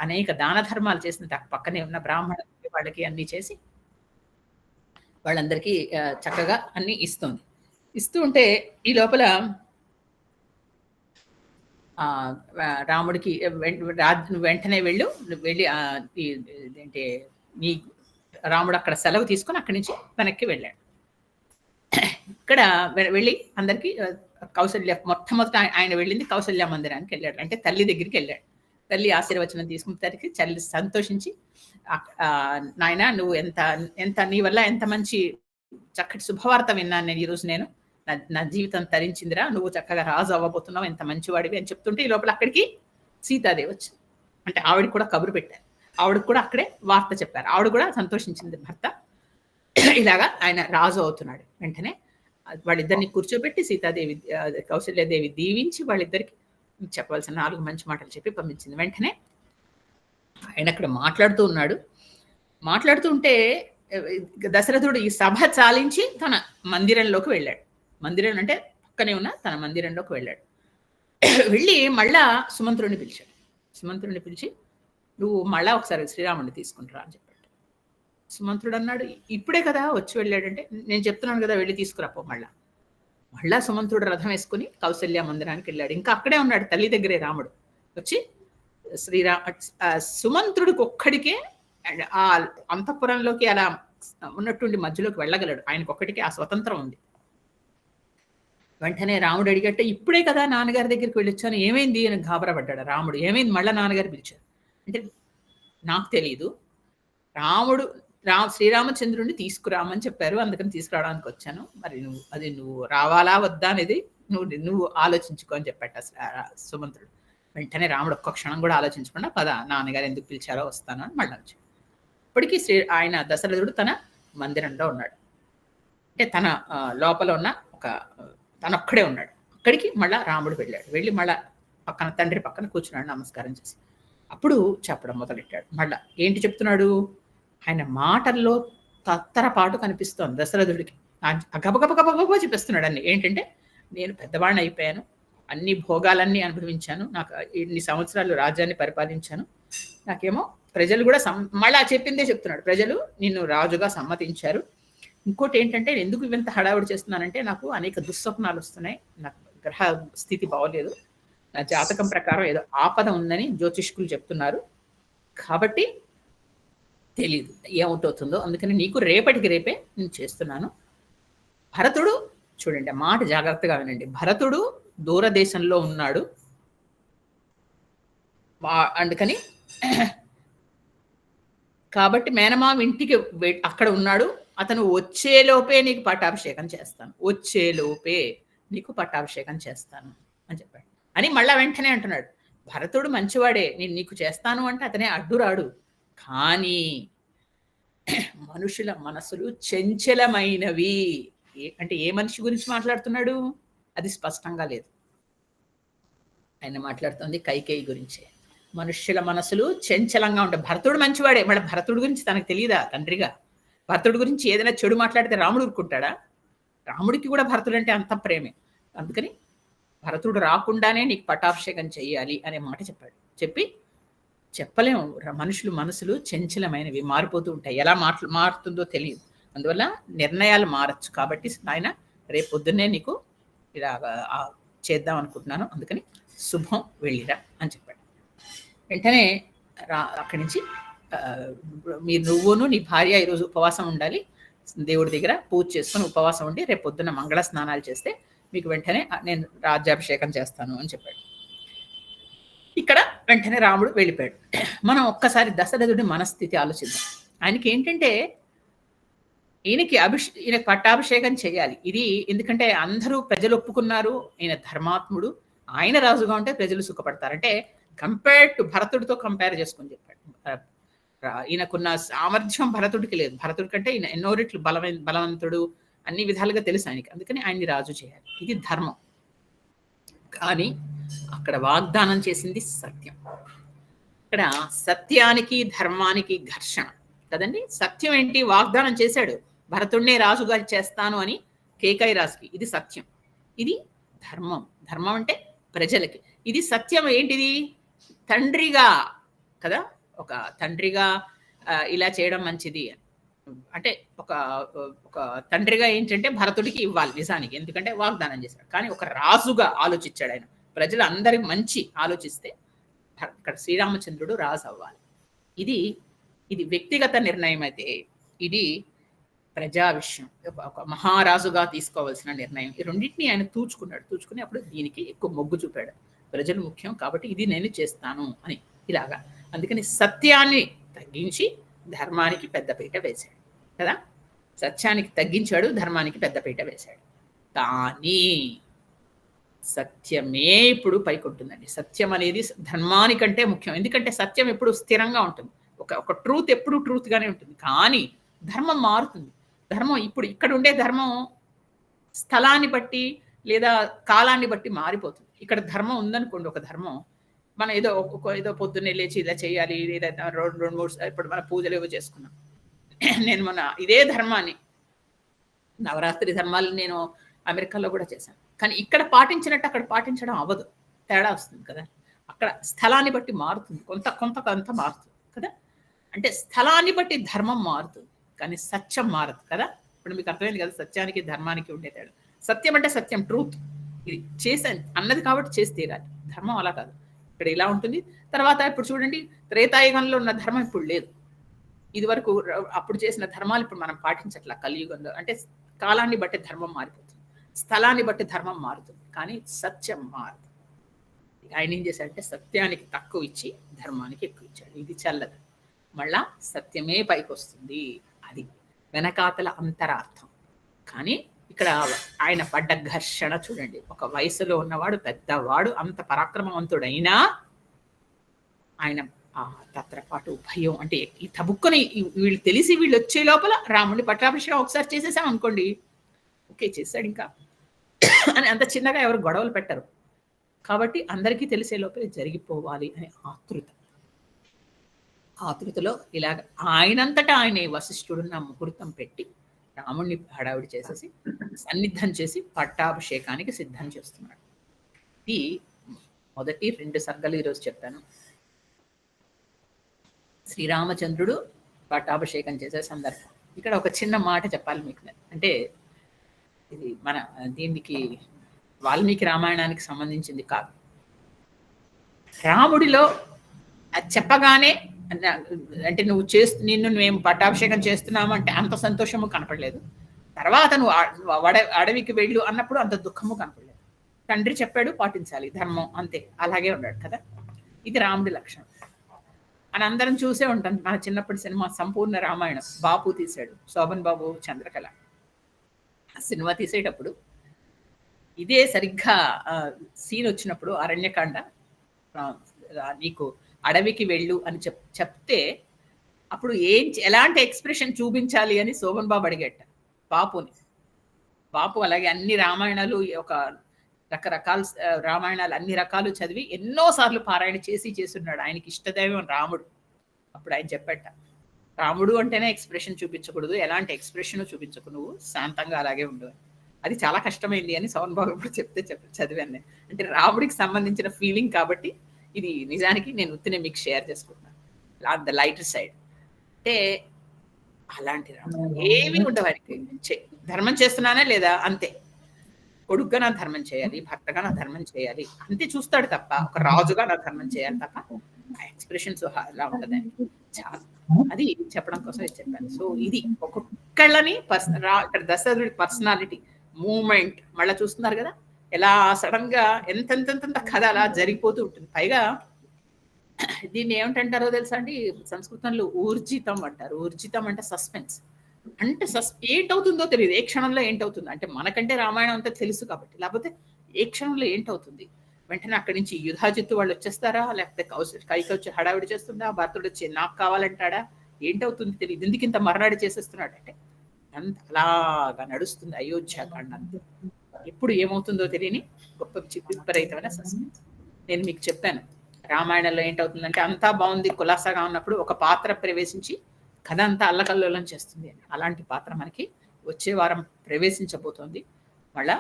[SPEAKER 1] అనేక దాన ధర్మాలు చేసిన పక్కనే ఉన్న బ్రాహ్మణ వాళ్ళకి అన్ని చేసి వాళ్ళందరికీ చక్కగా అన్ని ఇస్తుంది. ఇస్తూ ఉంటే ఈ లోపల రాముడికి వెంటనే వెళ్ళి ఏంటి నీ రాముడు అక్కడ సెలవు తీసుకొని అక్కడి నుంచి వెనక్కి వెళ్ళాడు. ఇక్కడ వెళ్ళి అందరికీ కౌసల్య మొట్టమొదట ఆయన వెళ్ళింది కౌసల్య మందిరానికి వెళ్ళాడు. అంటే తల్లి దగ్గరికి వెళ్ళాడు. తల్లి ఆశీర్వచనం తీసుకునేసరికి తల్లి సంతోషించి, నాయన నువ్వు ఎంత నీ వల్ల ఎంత మంచి చక్కటి శుభవార్త విన్నాను నేను ఈరోజు, నేను నా జీవితం తరించిందిరా, నువ్వు చక్కగా రాజు అవ్వబోతున్నావు, ఎంత మంచివాడివి అని చెప్తుంటే ఈ లోపల అక్కడికి సీతాదేవి వచ్చింది. అంటే ఆవిడ కూడా కబురు పెట్టారు, ఆవిడకి కూడా అక్కడే వార్త చెప్పారు. ఆవిడ కూడా సంతోషించింది, భర్త ఇలాగా ఆయన రాజు అవుతున్నాడు. వెంటనే వాళ్ళిద్దరిని కూర్చోబెట్టి సీతాదేవి కౌసల్యాదేవి దీవించి వాళ్ళిద్దరికి చెప్పవలసిన 4 మంచి మాటలు చెప్పి పంపించింది. వెంటనే ఆయన అక్కడ మాట్లాడుతూ ఉంటే దశరథుడు ఈ సభ చాలించి తన మందిరంలోకి వెళ్ళాడు. మందిరం అంటే పక్కనే ఉన్న తన మందిరంలోకి వెళ్ళాడు. వెళ్ళి మళ్ళా సుమంత్రుడిని పిలిచి నువ్వు మళ్ళా ఒకసారి శ్రీరాముడిని తీసుకుంటారా అని చెప్పాడు. సుమంత్రుడు అన్నాడు, ఇప్పుడే కదా వచ్చి వెళ్ళాడంటే, నేను చెప్తున్నాను కదా వెళ్ళి తీసుకురాపో. మళ్ళా సుమంత్రుడు రథం వేసుకుని కౌసల్య మందిరానికి వెళ్ళాడు. ఇంకా అక్కడే ఉన్నాడు తల్లి దగ్గరే రాముడు. వచ్చి సుమంత్రుడికి ఒక్కడికే ఆ అంతఃపురంలోకి అలా ఉన్నట్టుండి మధ్యలోకి వెళ్ళగలడు. ఆయనకు ఒక్కడికే ఆ స్వతంత్రం ఉంది. వెంటనే రాముడు అడిగట్టే, ఇప్పుడే కదా నాన్నగారి దగ్గరికి వెళ్ళొచ్చాను, ఏమైంది అని గాబరపడ్డాడు రాముడు. ఏమైంది మళ్ళా నాన్నగారు పిలిచారు అంటే, నాకు తెలియదు, రాముడు శ్రీరామచంద్రుడిని తీసుకురామని చెప్పారు, అందుకని తీసుకురావడానికి వచ్చాను. మరి నువ్వు రావాలా వద్దా అనేది నువ్వు ఆలోచించుకో అని చెప్పాట సుమంత్రుడు. వెంటనే రాముడు ఒక్క క్షణం కూడా ఆలోచించకుండా, పద నాన్నగారు ఎందుకు పిలిచారో వస్తాను అని మళ్ళీ వచ్చాడు. ఇప్పటికీ ఆయన దశరథుడు తన మందిరంలో ఉన్నాడు. అంటే తన లోపల ఉన్న తనొక్కడే ఉన్నాడు. అక్కడికి మళ్ళా రాముడు వెళ్ళి మళ్ళా తండ్రి పక్కన కూర్చున్నాడు నమస్కారం చేసి. అప్పుడు చెప్పడం మొదలెట్టాడు. మళ్ళా ఏంటి చెప్తున్నాడు, ఆయన మాటల్లో తత్తరపాటు కనిపిస్తోంది దశరథుడికి. గబగబ చెప్పేస్తున్నాడు అన్ని. ఏంటంటే, నేను పెద్దవాడిని అయిపోయాను, అన్ని భోగాలన్నీ అనుభవించాను, నాకు ఇన్ని సంవత్సరాలు రాజ్యాన్ని పరిపాలించాను, నాకేమో ప్రజలు కూడా మళ్ళా చెప్పిందే చెప్తున్నాడు, ప్రజలు నిన్ను రాజుగా సమ్మతించారు. ఇంకోటి ఏంటంటే, ఎందుకు ఇంత హడావుడి చేస్తున్నానంటే, నాకు అనేక దుస్వప్నాలు వస్తున్నాయి, నాకు గ్రహ స్థితి బాగోలేదు, నా జాతకం ప్రకారం ఏదో ఆపద ఉందని జ్యోతిష్కులు చెప్తున్నారు, కాబట్టి తెలీదు ఏమవుతుందో, అందుకని నీకు రేపటికి రేపే నేను చేస్తున్నాను. భరతుడు చూడండి, మాట జాగ్రత్తగా వినండి, భరతుడు దూరదేశంలో ఉన్నాడు, అందుకని కాబట్టి మేనమామ ఇంటికి అక్కడ ఉన్నాడు, అతను వచ్చేలోపే నీకు పట్టాభిషేకం చేస్తాను అని చెప్పాడు. అని మళ్ళా వెంటనే అంటున్నాడు, భరతుడు మంచివాడే, నేను నీకు చేస్తాను అంటే అతనే అడ్డురాడు, కానీ మనుషుల మనసులు చంచలమైనవి. అంటే ఏ మనిషి గురించి మాట్లాడుతున్నాడు అది స్పష్టంగా లేదు. ఆయన మాట్లాడుతుంది కైకేయి గురించే. మనుష్యుల మనసులు చంచలంగా ఉంటాయి. భరతుడు మంచివాడే, మళ్ళీ భరతుడి గురించి తనకు తెలియదా తండ్రిగా? భరతుడి గురించి ఏదైనా చెడు మాట్లాడితే రాముడు ఊరుకుంటాడా? రాముడికి కూడా భరతుడు అంటే అంత ప్రేమే. అందుకని భరతుడు రాకుండానే నీకు పట్టాభిషేకం చెయ్యాలి అనే మాట చెప్పాడు. చెప్పి చెప్పలేము. మనుషులు మనసులు చంచలమైనవి, మారిపోతూ ఉంటాయి. ఎలా మారుతుందో తెలియదు. అందువల్ల నిర్ణయాలు మారచ్చు. కాబట్టి నాయన రేపు పొద్దున్నే నీకు ఇలాగా చేద్దాం అనుకుంటున్నాను. అందుకని శుభం వెళ్ళిరా అని చెప్పాడు. వెంటనే అక్కడి నుంచి నువ్వును నీ భార్య ఈరోజు ఉపవాసం ఉండాలి, దేవుడి దగ్గర పూజ చేసుకొని ఉపవాసం ఉండి రేపు పొద్దున్న మంగళ స్నానాలు చేస్తే మీకు వెంటనే నేను రాజ్యాభిషేకం చేస్తాను అని చెప్పాడు. ఇక్కడ వెంటనే రాముడు వెళ్ళిపోయాడు. మనం ఒక్కసారి దశరథుడి మనస్థితి ఆలోచిద్దాం. ఆయనకి ఏంటంటే ఈయన పట్టాభిషేకం చేయాలి. ఇది ఎందుకంటే అందరూ ప్రజలు ఒప్పుకున్నారు, ఈయన ధర్మాత్ముడు, ఆయన రాజుగా ఉంటే ప్రజలు సుఖపడతారు. అంటే కంపేర్ టు భరతుడితో కంపేర్ చేసుకొని చెప్పాడు. ఈయనకున్న సామర్థ్యం భరతుడికి లేదు. భరతుడి కంటే ఈయన ఎన్నో రెట్లు బలవంతుడు, అన్ని విధాలుగా తెలుసు ఆయనకి. అందుకని ఆయన్ని రాజు చేయాలి. ఇది ధర్మం. కానీ అక్కడ వాగ్దానం చేసింది సత్యం. ఇక్కడ సత్యానికి ధర్మానికి ఘర్షణ కదండి. సత్యం ఏంటి? వాగ్దానం చేశాడు, భరతుడినే రాజుగా చేస్తాను అని కేకయ్య రాజుకి. ఇది సత్యం. ఇది ధర్మం. ధర్మం అంటే ప్రజలకి. ఇది సత్యం ఏంటిది? తండ్రిగా కదా, ఒక తండ్రిగా ఇలా చేయడం మంచిది అంటే ఒక తండ్రిగా ఏంటంటే భరతుడికి ఇవ్వాలి నిజానికి, ఎందుకంటే వాగ్దానం చేశాడు. కానీ ఒక రాజుగా ఆలోచించాడు ఆయన. ప్రజలు అందరి మంచి ఆలోచిస్తే ఇక్కడ శ్రీరామచంద్రుడు రాజు అవ్వాలి. ఇది వ్యక్తిగత నిర్ణయం అయితే ఇది ప్రజా విషయం, ఒక మహారాజుగా తీసుకోవాల్సిన నిర్ణయం. ఈ రెండింటినీ ఆయన తూచుకుని అప్పుడు దీనికి ఎక్కువ మొగ్గు చూపాడు. ప్రజలు ముఖ్యం కాబట్టి ఇది నేను చేస్తాను అని ఇలాగా. అందుకని సత్యాన్ని తగ్గించి ధర్మానికి పెద్దపీట వేశాడు కదా. సత్యానికి తగ్గించాడు, ధర్మానికి పెద్దపీట వేశాడు. కానీ సత్యమే ఇప్పుడు పైకొంటుందండి. సత్యం అనేది ధర్మానికంటే ముఖ్యం. ఎందుకంటే సత్యం ఎప్పుడు స్థిరంగా ఉంటుంది. ఒక ట్రూత్ ఎప్పుడు ట్రూత్ గానే ఉంటుంది. కానీ ధర్మం మారుతుంది. ధర్మం ఇప్పుడు ఇక్కడ ఉండే ధర్మం స్థలాన్ని బట్టి లేదా కాలాన్ని బట్టి మారిపోతుంది. ఇక్కడ ధర్మం ఉందనుకోండి, ఒక ధర్మం మనం ఏదో పొద్దున్నే లేచి ఇలా చేయాలి, లేదా రెండు మూడు ఇప్పుడు మన పూజలు ఏవో చేసుకున్నాం. నేను ఇదే ధర్మాన్ని, నవరాత్రి ధర్మాలు నేను అమెరికాలో కూడా చేశాను. కానీ ఇక్కడ పాటించినట్టు అక్కడ పాటించడం అవ్వదు, తేడా వస్తుంది కదా. అక్కడ స్థలాన్ని బట్టి మారుతుంది, కొంత మారుతుంది కదా. అంటే స్థలాన్ని బట్టి ధర్మం మారుతుంది, కానీ సత్యం మారదు కదా. ఇప్పుడు మీకు అర్థమైంది కదా సత్యానికి ధర్మానికి ఉండే తేడా. సత్యం అంటే సత్యం, ట్రూత్. ఇది చేశాను అన్నది కాబట్టి చేసి తీరాలి. ధర్మం అలా కాదు. ఇక్కడ ఇలా ఉంటుంది. తర్వాత ఇప్పుడు చూడండి, త్రేతాయుగంలో ఉన్న ధర్మం ఇప్పుడు లేదు. ఇది వరకు అప్పుడు చేసిన ధర్మాలు ఇప్పుడు మనం పాటించట్లా కలియుగంలో. అంటే కాలాన్ని బట్టి ధర్మం మారిపోతుంది, స్థలాన్ని బట్టి ధర్మం మారుతుంది, కానీ సత్యం మారదు. ఆయన ఏం చేశాడంటే సత్యానికి తక్కువ ఇచ్చి ధర్మానికి ఎక్కువ ఇచ్చాడు. ఇది చల్లదు, మళ్ళా సత్యమే పైకి వస్తుంది. అది వెనకాతల అంతరార్థం. కానీ ఇక్కడ ఆయన పడ్డ ఘర్షణ చూడండి. ఒక వయసులో ఉన్నవాడు, పెద్దవాడు, అంత పరాక్రమవంతుడైనా ఆయన తత్రపాటు భయం. అంటే ఈ తబుక్కుని వీళ్ళు తెలిసి వీళ్ళు వచ్చే లోపల రాముడిని పట్టాభిషేకం ఒకసారి చేసేసాం అనుకోండి, ఓకే చేశాడు ఇంకా అని అంత చిన్నగా ఎవరు గొడవలు పెట్టరు. కాబట్టి అందరికీ తెలిసే లోపలే జరిగిపోవాలి అనే ఆతృతలో ఇలాగ ఆయనంతటా ఆయన వశిష్ఠుడున్న ముహూర్తం పెట్టి రాముడిని హడావిడి చేసేసి సన్నిధం చేసి పట్టాభిషేకానికి సిద్ధం చేస్తున్నాడు. ఇది మొదటి 2 సర్గలు ఈరోజు చెప్పాను. శ్రీరామచంద్రుడు పట్టాభిషేకం చేసే సందర్భం. ఇక్కడ ఒక చిన్న మాట చెప్పాలి మీకు. అంటే ఇది దీనికి వాల్మీకి రామాయణానికి సంబంధించింది కాదు. రాముడిలో చెప్పగానే అంటే నిన్ను మేము పట్టాభిషేకం చేస్తున్నాము అంటే అంత సంతోషము కనపడలేదు. తర్వాత నువ్వు అడవికి వెళ్ళు అన్నప్పుడు అంత దుఃఖము కనపడలేదు. తండ్రి చెప్పాడు, పాటించాలి, ధర్మం అంతే, అలాగే ఉన్నాడు కదా. ఇది రాముడి లక్షణం అని అందరం చూసే ఉంటాం. మన చిన్నప్పటి సినిమా సంపూర్ణ రామాయణం బాపు తీశాడు, శోభన్ బాబు, చంద్రకళ. ఆ సినిమా తీసేటప్పుడు ఇదే సరిగ్గా సీన్ వచ్చినప్పుడు అరణ్యకాండ, నీకు అడవికి వెళ్ళు అని చెప్తే అప్పుడు ఎలాంటి ఎక్స్ప్రెషన్ చూపించాలి అని శోభన్ బాబు అడిగట బాపుని. బాపు అలాగే అన్ని రామాయణాలు, ఒక రకరకాల రామాయణాలు అన్ని రకాలు చదివి ఎన్నోసార్లు పారాయణ చేస్తున్నాడు. ఆయనకి ఇష్టదైవం రాముడు. అప్పుడు ఆయన చెప్పట, రాముడు అంటేనే ఎక్స్ప్రెషన్ చూపించకూడదు, ఎలాంటి ఎక్స్ప్రెషన్ చూపించకు, నువ్వు శాంతంగా అలాగే ఉండు. అది చాలా కష్టమైంది అని శోభన్ బాబు ఇప్పుడు చెప్తే చదివాను. అంటే రాముడికి సంబంధించిన ఫీలింగ్ కాబట్టి ఇది నిజానికి నేను ఉత్తినే మీకు షేర్ చేసుకుంటున్నాను ద లైటర్ సైడ్. అంటే అలాంటి రాముడు ఏమి ఉండవాడికి. ధర్మం చేస్తున్నానా లేదా అంతే, కొడుకుగా నా ధర్మం చేయాలి, భర్తగా నా ధర్మం చేయాలి అంతే చూస్తాడు తప్ప, ఒక రాజుగా నా ధర్మం చేయాలి తప్ప ఎక్స్ప్రెషన్స్ అలా ఉండదండి. చాలా అది చెప్పడం కోసం ఇది చెప్పాను. సో ఇది ఒక్కొక్కళ్ళని ఇక్కడ దశరథుడి పర్సనాలిటీ మూమెంట్ మళ్ళీ చూస్తున్నారు కదా, ఎలా సడన్ గా ఎంతెంత కథ అలా జరిగిపోతూ ఉంటుంది. పైగా దీన్ని ఏమిటంటారో తెలుసా అండి, సంస్కృతంలో ఊర్జితం అంటారు. ఊర్జితం అంటే సస్పెన్స్. అంటే ఏంటవుతుందో తెలియదు, ఏ క్షణంలో ఏంటవుతుంది. అంటే మనకంటే రామాయణం అంతా తెలుసు కాబట్టి, లేకపోతే ఏ క్షణంలో ఏంటవుతుంది. వెంటనే అక్కడి నుంచి యుధాజిత్తు వాళ్ళు వచ్చేస్తారా, లేకపోతే కైకి వచ్చి హడావిడి చేస్తుందా, భర్తుడు వచ్చి నాకు కావాలంటాడా, ఏంటవుతుంది తెలియదు. ఎందుకు ఇంత మర్నాడు చేసేస్తున్నాడు అంటే అంత అలాగా నడుస్తుంది అయోధ్యాకాండ. అంతే ఎప్పుడు ఏమవుతుందో తెలియని గొప్ప విపరీతమైన సస్పెన్స్. నేను మీకు చెప్పాను రామాయణంలో ఏంటవుతుందంటే అంతా బాగుంది కులాసాగా ఉన్నప్పుడు ఒక పాత్ర ప్రవేశించి కథ అంతా అల్లకల్లోలం చేస్తుంది అని. అలాంటి పాత్ర మనకి వచ్చే వారం ప్రవేశించబోతోంది. మళ్ళా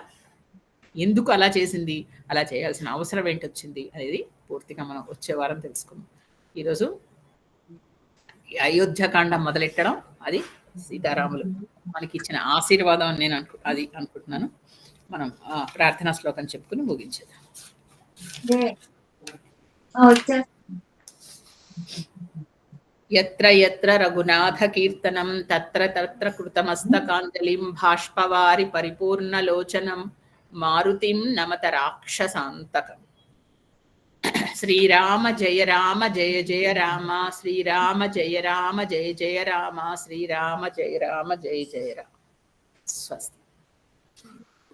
[SPEAKER 1] ఎందుకు అలా చేసింది, అలా చేయాల్సిన అవసరం ఏంటి వచ్చింది అనేది పూర్తిగా మనం వచ్చే వారం తెలుసుకుందాం. ఈరోజు అయోధ్యకాండ మొదలెట్టడం అది సీతారాములు మనకి ఇచ్చిన ఆశీర్వాదం అని నేను అనుకుంటున్నాను. మనం ప్రార్థనా శ్లోకం చెప్పుకుని ముగించేద్దాం. యత్ర యత్ర రఘునాథ కీర్తనం తత్ర తత్ర కృతమస్తకాంజలిం బాష్పవారి పరిపూర్ణలోచనం మారుతిం నమత రాక్షసాంతకం. శ్రీరామ జయ రామ జయ జయ రామ, శ్రీరామ జయ రామ జయ జయ రామ, శ్రీరామ జయ రామ జయ జయ రామ. స్వస్తి.